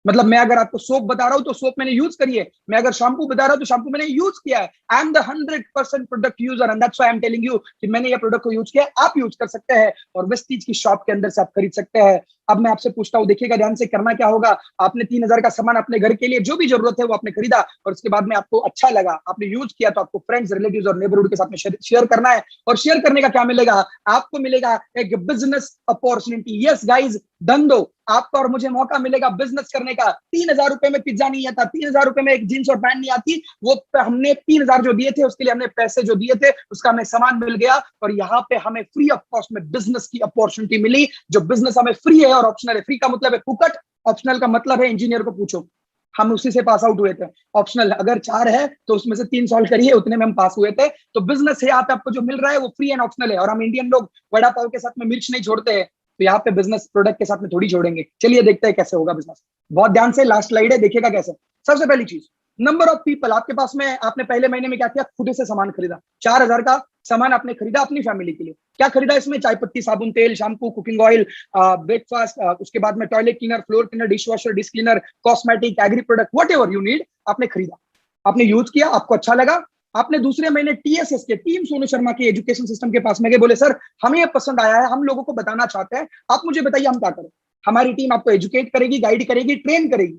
मतलब मैं अगर आपको सोप बता रहा हूं तो सोप मैंने यूज करी है, मैं अगर शैम्पू बता रहा हूं तो शैम्पू मैंने यूज किया है। I am the 100% product user and that's why I am telling you कि मैंने ये प्रोडक्ट को यूज किया है, आप यूज कर सकते हैं और वेस्टीज की शॉप के अंदर से आप खरीद सकते हैं। अब मैं आपसे पूछता हूँ, देखिएगा ध्यान से, करना क्या होगा, आपने 3,000 का सामान अपने घर के लिए जो भी जरूरत है वो आपने खरीदा, और उसके बाद में आपको अच्छा लगा, आपने यूज किया, तो आपको फ्रेंड्स, रिलेटिव्स और नेबरहुड के साथ में शेयर करना है। और शेयर करने का क्या मिलेगा आपको? मिलेगा एक बिजनेस अपॉर्चुनिटी। यस गाइज, धंधो, आपको और मुझे मौका मिलेगा बिजनेस करने का। 3,000 रुपए में पिज्जा नहीं आता, 3,000 रुपए में एक जींस और पैंट नहीं आती, वो हमने 3,000 जो दिए थे उसके लिए हमने पैसे जो दिए थे उसका हमें सामान मिल गया, और यहाँ पे हमें फ्री ऑफ कॉस्ट में बिजनेस की अपॉर्चुनिटी मिली। जो बिजनेस हमें फ्री है और ऑप्शनल है, फ्री का मतलब है फुकट, ऑप्शनल का मतलब है इंजीनियर को पूछो, हम उसी से पास आउट हुए थे। ऑप्शनल अगर 4 है तो उसमें से 3 सॉल्व करिए, उतने में हम पास हुए थे। तो बिजनेस है यहाँ पे आपको जो मिल रहा है वो फ्री एंड ऑप्शनल है, और हम इंडियन लोग वड़ा पाव के साथ में मिर्च नहीं छोड़ते हैं, तो यहाँ पे बिजनेस प्रोडक्ट के साथ में थोड़ी छोड़ेंगे। चलिए देखते हैं कैसे होगा बिजनेस। बहुत ध्यान से, लास्ट स्लाइड है, देखिएगा कैसे। सबसे पहली चीज, नंबर ऑफ पीपल आपके पास में, आपने पहले महीने में क्या किया, खुद से सामान खरीदा, 4,000 का सामान आपने खरीदा अपनी फैमिली के लिए। क्या खरीदा इसमें? चाय पत्ती, साबुन, तेल, शैम्पू, कुकिंग ऑयल, ब्रेकफास्ट, उसके बाद में toilet cleaner, floor cleaner, dish washer, dish cleaner, cosmetic, agree product, what ever you need, आपने खरीदा, आपने यूज किया, आपको अच्छा लगा। आपने दूसरे महीने टीएसएस के, टीम सोनू शर्मा के एजुकेशन सिस्टम के पास में गए, बोले सर हमें ये पसंद आया है, हम लोगों को बताना चाहते हैं, आप मुझे बताइए हम क्या करें। हमारी टीम आपको एजुकेट करेगी, गाइड करेगी, ट्रेन करेगी,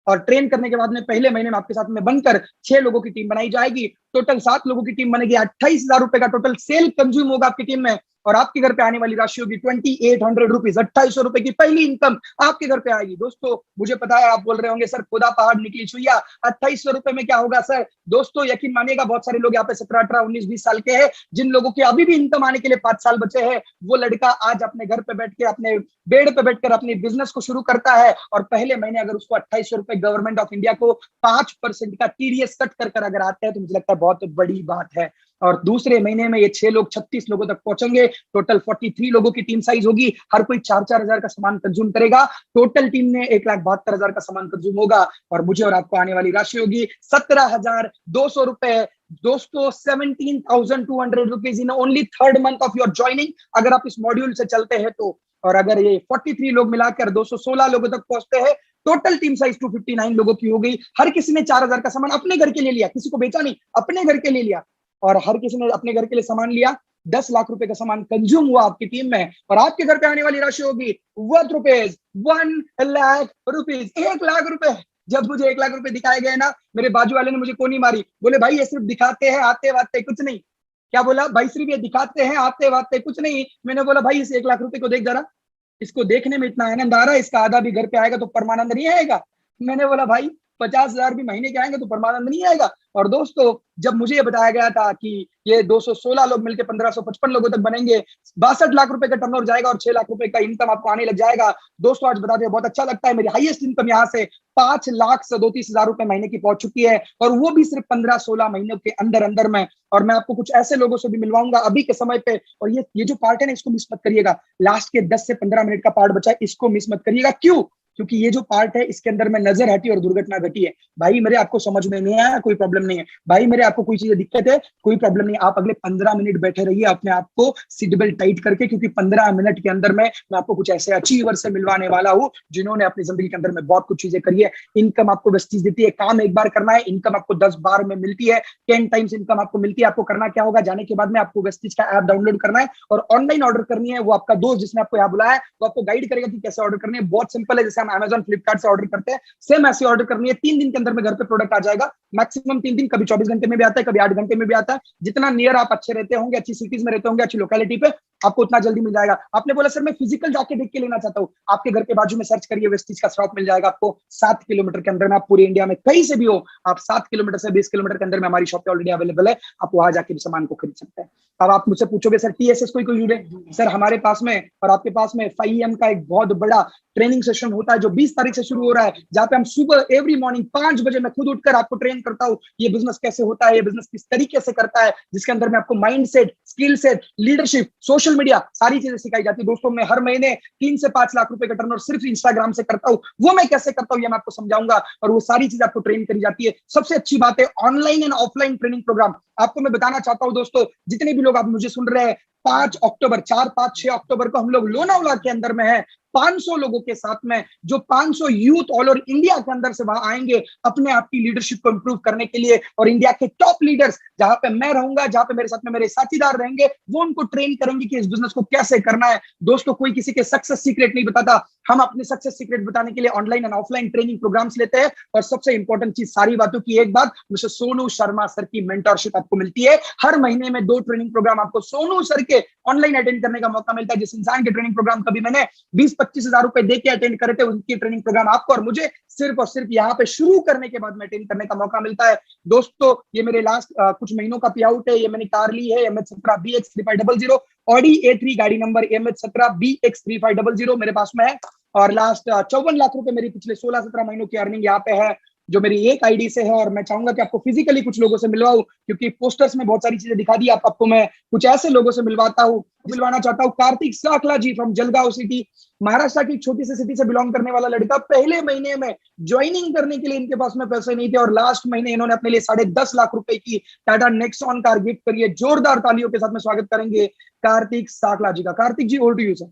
और ट्रेन करने के बाद में पहले महीने में आपके साथ में बनकर 6 लोगों की टीम बनाई जाएगी, टोटल 7 लोगों की टीम बनेगी, 28,000 रुपए का टोटल सेल कंज्यूम होगा आपकी टीम में, और आपके घर पे आने वाली राशि होगी 2,800 रुपीज। 2,800 रुपए की पहली इनकम आपके घर पे आएगी। दोस्तों मुझे पता है आप बोल रहे होंगे सर खुदा पहाड़ निकली छुइया, 2,800 रुपए में क्या होगा सर? दोस्तों यकीन मानिएगा, बहुत सारे लोग यहाँ पे 17, 18, 19, 20 साल के हैं, जिन लोगों के अभी भी इनकम आने के लिए 5 साल बचे हैं, वो लड़का आज अपने घर पे बैठ के, अपने बेड पे बैठकर अपने बिजनेस को शुरू करता है, और पहले महीने अगर उसको 2,800 रुपए गवर्नमेंट ऑफ इंडिया को 5% का टीडीएस कट कर अगर आते हैं, तो मुझे लगता है बहुत बड़ी बात है। और दूसरे महीने में ये 6 लोग 36 लोगों तक पहुंचेंगे, टोटल 43 लोगों की टीम साइज होगी, हर कोई 4-4 हजार का सामान कंज्यूम करेगा, टोटल टीम में 1,72,000 का सामान कंज्यूम होगा, और मुझे और आपको आने वाली राशि होगी 17,200 रुपए। दोस्तों 17,200 rupees in only third month of your joining, अगर आप इस मॉड्यूल से चलते हैं तो। और अगर ये 43 लोग मिलाकर 216 लोगों तक पहुंचते हैं, टोटल टीम साइज 259 लोगों की हो गई। हर किसी ने 4,000 का सामान अपने घर के लिए लिया, किसी को बेचा नहीं, अपने घर के लिए लिया, और हर किसी ने अपने घर के लिए सामान लिया। 10 लाख रुपए का सामान कंज्यूम हुआ आपकी टीम में, और आपके घर पे आने वाली राशि होगी वर्थ रुपीज 1,00,000 रुपीज, 1,00,000 रुपए। जब मुझे 1,00,000 रुपए दिखाए गए ना, मेरे बाजू वाले ने मुझे कोनी मारी, बोले भाई ये सिर्फ दिखाते हैं, आते वाते कुछ नहीं। क्या बोला भाई? सिर्फ ये दिखाते हैं, आते वाते कुछ नहीं। मैंने बोला भाई इस 1,00,000 रुपए को देख जरा, इसको देखने में इतना आनंद आ रहा है, इसका आधा भी घर पे आएगा तो परमानंद नहीं आएगा। मैंने बोला भाई 50,000 भी महीने के आएंगे तो परमानंद नहीं आएगा। और दोस्तों जब मुझे ये बताया गया था कि ये 216 लोग मिलकर 1,555 लोगों तक बनेंगे, 62 लाख रुपए का टर्नओवर जाएगा, और 6 लाख रुपए का इनकम आपको आने लग जाएगा। दोस्तों आज बताते हैं बहुत अच्छा लगता है, मेरी हाईएस्ट इनकम यहाँ से 5,37,000 रुपए महीने की पहुंच चुकी है, और वो भी सिर्फ 15-16 महीनों के अंदर अंदर में। और मैं आपको कुछ ऐसे लोगों से भी मिलवाऊंगा अभी के समय पे। और ये जो पार्ट है ना, इसको मिस मत करिएगा, लास्ट के 10 से 15 मिनट का पार्ट बचा है, इसको मिस मत करिएगा। क्यों? क्योंकि ये जो पार्ट है इसके अंदर में नजर हटी और दुर्घटना घटी है। भाई मेरे आपको समझ में नहीं आया, कोई प्रॉब्लम नहीं है। भाई मेरे आपको कोई चीजें दिक्कत है, कोई प्रॉब्लम नहीं। आप अगले 15 मिनट बैठे रहिए अपने आप को सीट बेल्ट टाइट करके, क्योंकि 15 मिनट के अंदर में मैं आपको कुछ ऐसे अचीवर से मिलवाने वाला हूँ जिन्होंने अपनी जिंदगी के अंदर में बहुत कुछ चीजें करी है। इनकम आपको बस चीज देती है, काम एक बार करना है, इनकम आपको 10 बार में मिलती है, 10 टाइम्स इनकम आपको मिलती है। आपको करना क्या होगा, जाने के बाद में आपको वेस्टीज का ऐप डाउनलोड करना है और ऑनलाइन ऑर्डर करनी है। वो आपका दोस्त जिसने आपको यहाँ बुलाया है वो आपको गाइड करेगा कि कैसे ऑर्डर करनी है। बहुत सिंपल है, जैसे हम अमेजन फ्लिपकार्ट से ऑर्डर करते हैं सेम ऐसे ऑर्डर करनी है। 3 दिन के अंदर में घर पे प्रोडक्ट आ जाएगा, मैक्सिमम 3 दिन, कभी 24 घंटे में भी आता है, कभी 8 घंटे में भी आता है। जितना नियर आप अच्छे रहते होंगे, अच्छी सिटीज में रहते होंगे, अच्छी लोकेलिटी पे, आपको उतना जल्दी मिल जाएगा। आपने बोला सर मैं फिजिकल जाके देख के लेना चाहता हूँ, आपके घर के बाजू में सर्च करिए, वेस्टीज का शॉप मिल जाएगा आपको 7 किलोमीटर के अंदर में। आप पूरे इंडिया में कहीं से भी हो, आप 7 किलोमीटर से 20 किलोमीटर के अंदर में हमारी शॉप ऑलरेडी अवेलेबल है, आप वहां जाके भी सामान को खरीद सकते हैं। अब आप मुझसे पूछोगे सर टीएसएस कोई कोई जुड़े, सर हमारे पास में और आपके पास में 5 AM का एक बहुत बड़ा ट्रेनिंग सेशन होता है जो 20 तारीख से शुरू हो रहा है, जहां पे हम सुबह एवरी मॉर्निंग 5 बजे मैं खुद उठकर आपको ट्रेन करता हूँ, ये बिजनेस कैसे होता है, ये बिजनेस किस तरीके से करता है, जिसके अंदर में आपको mind set, skill set, leadership, social media, सारी चीजें सिखाई जाती है। दोस्तों मैं हर महीने 3 से 5 लाख रुपए का टर्नओवर सिर्फ इंस्टाग्राम से करता हूँ, वो मैं कैसे करता हूँ ये मैं आपको समझाऊंगा, और वो सारी चीज आपको ट्रेन करी जाती है। सबसे अच्छी बात है online and offline training program आपको मैं बताना चाहता हूँ दोस्तों, जितने भी लोग आप मुझे सुन रहे हैं, 5 अक्टूबर, 4, 5, 6 अक्टूबर को हम लोग लोनावला के अंदर में है, 500 लोगों के साथ में, जो 500 यूथ ऑल ओवर इंडिया के अंदर से वहां आएंगे अपने आप की लीडरशिप को इंप्रूव करने के लिए, और इंडिया के टॉप लीडर्स जहां पे मैं रहूंगा, जहां पे मेरे साथ में मेरे साथीदार रहेंगे, वो उनको ट्रेन करेंगे कि इस बिजनेस को कैसे करना है। दोस्तों कोई किसी के सक्सेस सीक्रेट नहीं बताता, हम अपने सक्सेस सीक्रेट बताने के लिए online and offline training programs लेते हैं। और सबसे इंपॉर्टेंट चीज सारी बातों की एक बात, मिस्टर सोनू शर्मा सर की मेंटरशिप आपको मिलती है। हर महीने में 2 ट्रेनिंग प्रोग्राम आपको सोनू सर के ऑनलाइन अटेंड करने का मौका मिलता है। जिस इंसान के ट्रेनिंग प्रोग्राम कभी मैंने 20-25 हजार रुपए देके अटेंड करे थे, उनकी ट्रेनिंग प्रोग्राम आपको और मुझे सिर्फ और सिर्फ यहाँ पे शुरू करने के बाद में अटेंड करने का मौका मिलता है। दोस्तों ये मेरे लास्ट कुछ महीनों का पे आउट है, ये मैंने कार ली है MH17BX3500 ऑडी A3 गाड़ी नंबर MH17BX3500 मेरे पास में है, और लास्ट 54 लाख रुपए मेरी पिछले 16-17 महीनों की अर्निंग यहाँ पे है, जो मेरी एक आईडी से है। और मैं चाहूंगा कि आपको फिजिकली कुछ लोगों से मिलवाऊं, क्योंकि पोस्टर्स में बहुत सारी चीजें दिखा दी, आपको मैं कुछ ऐसे लोगों से मिलवाना चाहता हूँ। कार्तिक साकला जी फ्रॉम जलगांव सिटी, महाराष्ट्र की छोटी सी सिटी से बिलोंग करने वाला लड़का, पहले महीने में ज्वाइनिंग करने के लिए इनके पास में पैसे नहीं थे, और लास्ट महीने इन्होंने अपने लिए 10.5 लाख रुपए की टाटा नेक्सॉन कार गिफ्ट करी है। जोरदार तालियों के साथ में स्वागत करेंगे कार्तिक साकला जी का। Kartik ji over to you sir.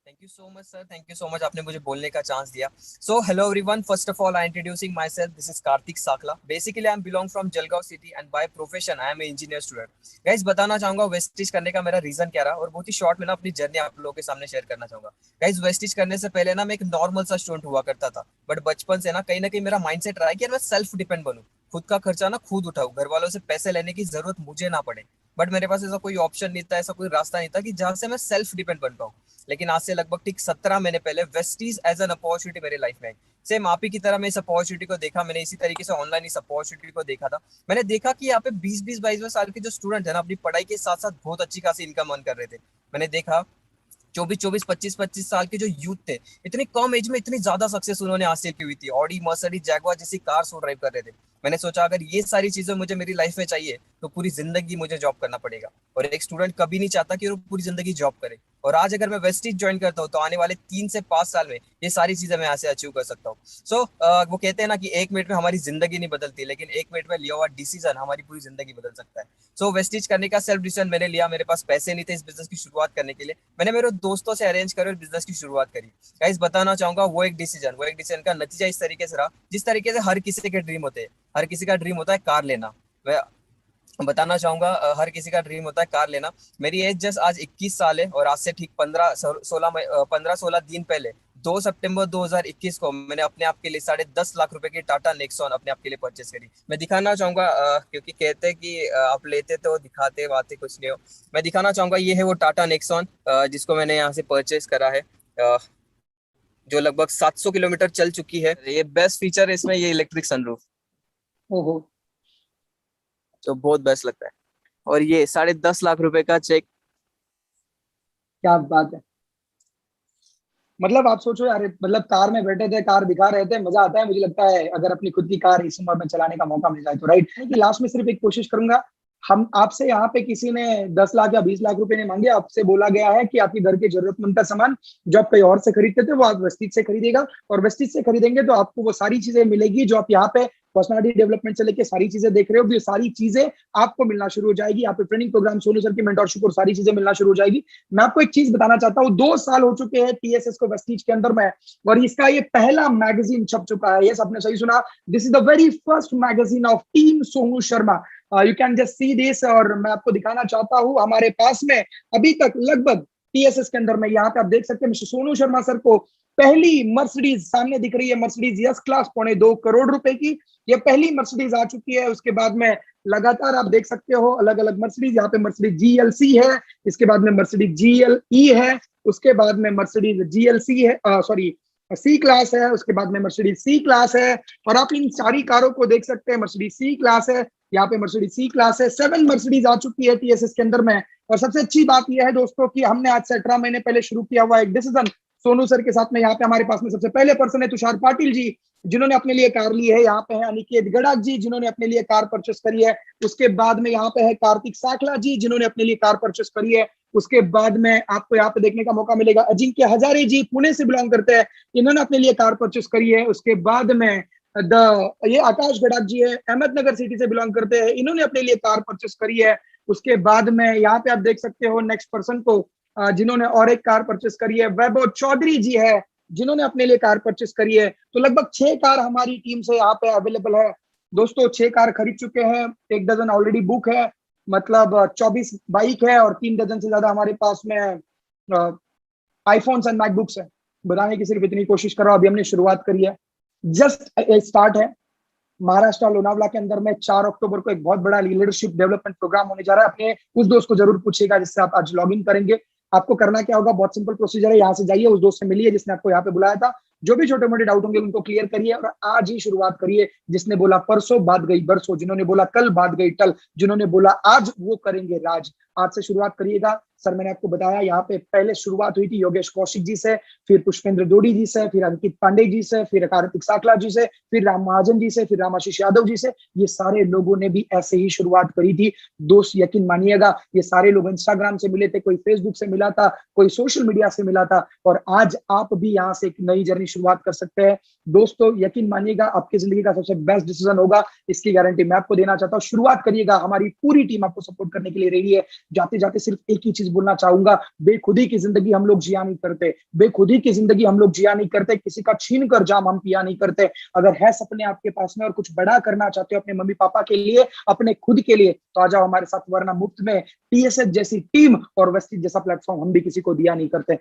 Thank you so much, sir. Thank you so much. आपने मुझे बोलने का चांस दिया. So, hello everyone. First of all, I am introducing myself. This is Karthik Sakla. Basically, I am belong from Jalgaon city and by profession, I am an engineer student. Guys, बताना चाहूंगा Vestige करने का मेरा reason क्या रहा और बहुत ही short में ना अपनी जर्नी आप लोगों के सामने शेयर करना चाहूंगा. Guys, वेस्टिज करने से पहले ना मैं एक नॉर्मल सा स्टूडेंट हुआ करता था, बट बचपन से ना कहीं मेरा माइंडसेट रहा है कि यार मैं सेल्फ डिपेंड बनूं, खुद का खर्चा ना खुद उठाऊं, घर वालों से पैसे लेने की जरूरत मुझे ना पड़े. बट मेरे पास ऐसा कोई ऑप्शन नहीं था, ऐसा कोई रास्ता नहीं था कि जहां से मैं सेल्फ डिपेंड बन पाऊं. लेकिन आज से लगभग ठीक 17 महीने पहले वेस्टीज एज एन अपॉर्चुनिटी मेरी लाइफ में आई. सेम आप ही की तरह मैं इस अपॉर्चुनिटी को देखा, मैंने इसी तरीके से ऑनलाइन इस अपॉर्चुनिटी को देखा था. मैंने देखा कि यहाँ पे 20-22 साल के जो स्टूडेंट है ना अपनी पढ़ाई के साथ साथ बहुत अच्छी खासी इनकम अर्न कर रहे थे. मैंने देखा 24, 25 साल के जो यूथ थे, इतनी कम एज में इतनी ज्यादा सक्सेस उन्होंने हासिल की हुई थी, ऑडी, मर्सिडीज, जैगुआर जैसी कार्स वो ड्राइव कर रहे थे. मैंने सोचा अगर ये सारी चीजें मुझे मेरी लाइफ में चाहिए तो पूरी जिंदगी मुझे जॉब करना पड़ेगा, और एक स्टूडेंट कभी नहीं चाहता कि वो पूरी जिंदगी जॉब करे. और आज अगर मैं वेस्टीज ज्वाइन करता हूँ तो आने वाले 3 से 5 साल में ये सारी चीजें मैं यहाँ से अचीव कर सकता हूँ. सो वो कहते हैं ना कि 1 मिनट में हमारी जिंदगी नहीं बदलती, लेकिन 1 मिनट में लिया हुआ डिसीजन हमारी पूरी जिंदगी बदल सकता है. सो वेस्टीज करने का सेल्फ डिसीजन मैंने लिया. मेरे पास पैसे नहीं थे इस बिजनेस की शुरुआत करने के लिए, मैंने मेरे दोस्तों से अरेंज कर बिजनेस की शुरुआत करी. गाइस बताना चाहूंगा वो एक डिसीजन का नतीजा इस तरीके से रहा जिस तरीके से हर किसी के ड्रीम होते हैं. हर किसी का ड्रीम होता है कार लेना. बताना चाहूंगा हर किसी का ड्रीम होता है कार लेना. मेरी एज जस्ट आज 21 साल है, और आज से ठीक 15-16 दिन पहले 2 सितंबर 2021 को मैंने अपने आप के लिए 10.5 लाख रुपए की टाटा नेक्सॉन अपने आप के लिए परचेस करी. मैं दिखाना चाहूंगा क्योंकि कहते हैं कि आप लेते तो दिखाते बातें कुछ नहीं हो. मैं दिखाना चाहूंगा ये है वो टाटा नेक्सॉन जिसको मैंने यहाँ से परचेस करा है, जो लगभग 700 किलोमीटर चल चुकी है. ये बेस्ट फीचर है इसमें, ये इलेक्ट्रिक सनरूफ. ओहो, तो बहुत बेस्ट लगता है. और ये 10.5 लाख रुपए का चेक. क्या बात है। मतलब आप सोचो यार, मतलब कार में बैठे थे, कार दिखा रहे थे, मजा आता है। मुझे लगता है अगर अपनी खुद की कार इस उम्र में चलाने का मौका मिल जाए तो राइट. कि लास्ट में सिर्फ एक कोशिश करूंगा, हम आपसे यहाँ पे किसी ने 10 लाख या 20 लाख रुपए ने मांगे, आपसे बोला गया है कि आपके घर के जरूरतमंद का सामान जो आप कहीं और से खरीदते थे वो आप वेस्टीज से खरीदेगा, और वेस्टीज से खरीदेंगे तो आपको वो सारी चीजें मिलेगी जो आप यहाँ पे पर्सनालिटी डेवलपमेंट से लेके सारी चीजें देख रहे हो, ये सारी चीजें आपको मिलना शुरू हो जाएगी. यहाँ पे ट्रेनिंग प्रोग्राम, सोनू सर की मेंटरशिप और सारी चीजें मिलना शुरू हो जाएगी. मैं आपको एक चीज बताना चाहता हूँ, 2 साल हो चुके हैं टीएसएस को वेस्टीज के अंदर में, और इसका ये पहला मैगजीन छप चुका है. यस, आपने सही सुना, this is the very first magazine of team Sonu Sharma. You can just see this. और मैं आपको दिखाना चाहता हूँ हमारे पास में अभी तक लगभग टीएसएस के अंदर में, यहाँ पे आप देख सकते हैं मिस्टर सोनू शर्मा सर को पहली मर्सिडीज सामने दिख रही है, मर्सिडीज यस क्लास 2.25 करोड़ रुपए की, ये पहली मर्सिडीज आ चुकी है। उसके बाद में लगातार आप देख सकते हो अलग अलग मर्सिडीज, यहाँ पे मर्सिडीज GLC है, इसके बाद में मर्सिडीज GLE है, उसके बाद में मर्सिडीज GLC है, सॉरी C क्लास है, उसके बाद में मर्सिडीज C क्लास है। और आप इन सारी कारों को देख सकते हैं, मर्सिडीज C क्लास है, यहाँ पे मर्सिडीज C क्लास है। 7 मर्सिडीज आ चुकी है TSS के अंदर में। और सबसे अच्छी बात यह है दोस्तों कि हमने आज से 18 महीने पहले शुरू किया हुआ एक डिसीजन सोनू सर के साथ में। यहाँ पे हमारे पास में सबसे पहले पर्सन है तुषार पाटिल जी, जिन्होंने अपने लिए कार ली है। यहाँ पे है अनिकेत गड़ाक जी, जिन्होंने अपने लिए कार परचेस करी है। उसके बाद में यहाँ पे है कार्तिक साखला जी, जिन्होंने अपने लिए कार परचेस करी है। उसके बाद में आपको यहाँ पे देखने का मौका मिलेगा अजिंक्य हजारे जी, पुणे से बिलोंग करते हैं, इन्होंने अपने लिए कार परचेस करी है। उसके बाद में ये आकाश गड़ाक जी है, अहमदनगर सिटी से बिलोंग करते हैं, इन्होंने अपने लिए कार परचेस करी है। उसके बाद में यहाँ पे आप देख सकते हो नेक्स्ट पर्सन को, जिन्होंने और एक कार परचेस करी है, वैभव चौधरी जी है, जिन्होंने अपने लिए कार परचेस करी है। तो लगभग 6 कार हमारी टीम से यहाँ पे अवेलेबल है दोस्तों। 6 कार खरीद चुके हैं, 1 डजन ऑलरेडी बुक है, मतलब 24 बाइक है, और 3 डजन से ज्यादा हमारे पास में आईफोन्स एंड मैकबुक्स है। बताने की सिर्फ इतनी कोशिश कर रहा हूं, अभी हमने शुरुआत करी है, जस्ट स्टार्ट है। महाराष्ट्र लोनावला के अंदर में 4 अक्टूबर को एक बहुत बड़ा लीडरशिप डेवलपमेंट प्रोग्राम होने जा रहा है। अपने उस दोस्त को जरूर पूछिएगा जिससे आप आज लॉग इन करेंगे। आपको करना क्या होगा, बहुत सिंपल प्रोसीजर है, यहाँ से जाइए, उस दोस्त से मिलिए जिसने आपको यहाँ पे बुलाया था, जो भी छोटे मोटे डाउट होंगे उनको क्लियर करिए और आज ही शुरुआत करिए। जिसने बोला परसों बात गई बरसों, जिन्होंने बोला कल बात गई टल, जिन्होंने बोला आज वो करेंगे राज। आज से शुरुआत करिएगा। सर मैंने आपको बताया यहाँ पे पहले शुरुआत हुई थी योगेश कौशिक जी से, फिर पुष्पेंद्र दोडी जी से, फिर अंकित पांडे जी से, फिर कार्तिक साखला जी से, फिर राम महाजन जी से, फिर रामाशीष यादव जी से। ये सारे लोगों ने भी ऐसे ही शुरुआत करी थी दोस्त, यकीन मानिएगा। ये सारे लोग इंस्टाग्राम से मिले थे, कोई फेसबुक से मिला था, कोई सोशल मीडिया से मिला था, और आज आप भी यहाँ से एक नई जर्नी शुरुआत कर सकते हैं दोस्तों। यकीन मानिएगा आपकी जिंदगी का सबसे बेस्ट डिसीजन होगा, इसकी गारंटी मैं आपको देना चाहता हूँ। शुरुआत करिएगा, हमारी पूरी टीम आपको सपोर्ट करने के लिए रेडी है। जाते जाते सिर्फ एक ही चीज बोलना चाहूंगा, बेखुदी की जिंदगी हम लोग जिया नहीं करते, बेखुदी की जिंदगी हम लोग जिया नहीं करते, किसी का छीन कर जाम हम पिया नहीं करते। अगर है सपने आपके पास में और कुछ बड़ा करना चाहते हो अपने मम्मी पापा के लिए, अपने खुद के लिए, तो आ जाओ हमारे साथ, वरना मुफ्त में TSS जैसी टीम और वेस्टिज जैसा प्लेटफॉर्म हम भी किसी को दिया नहीं करते।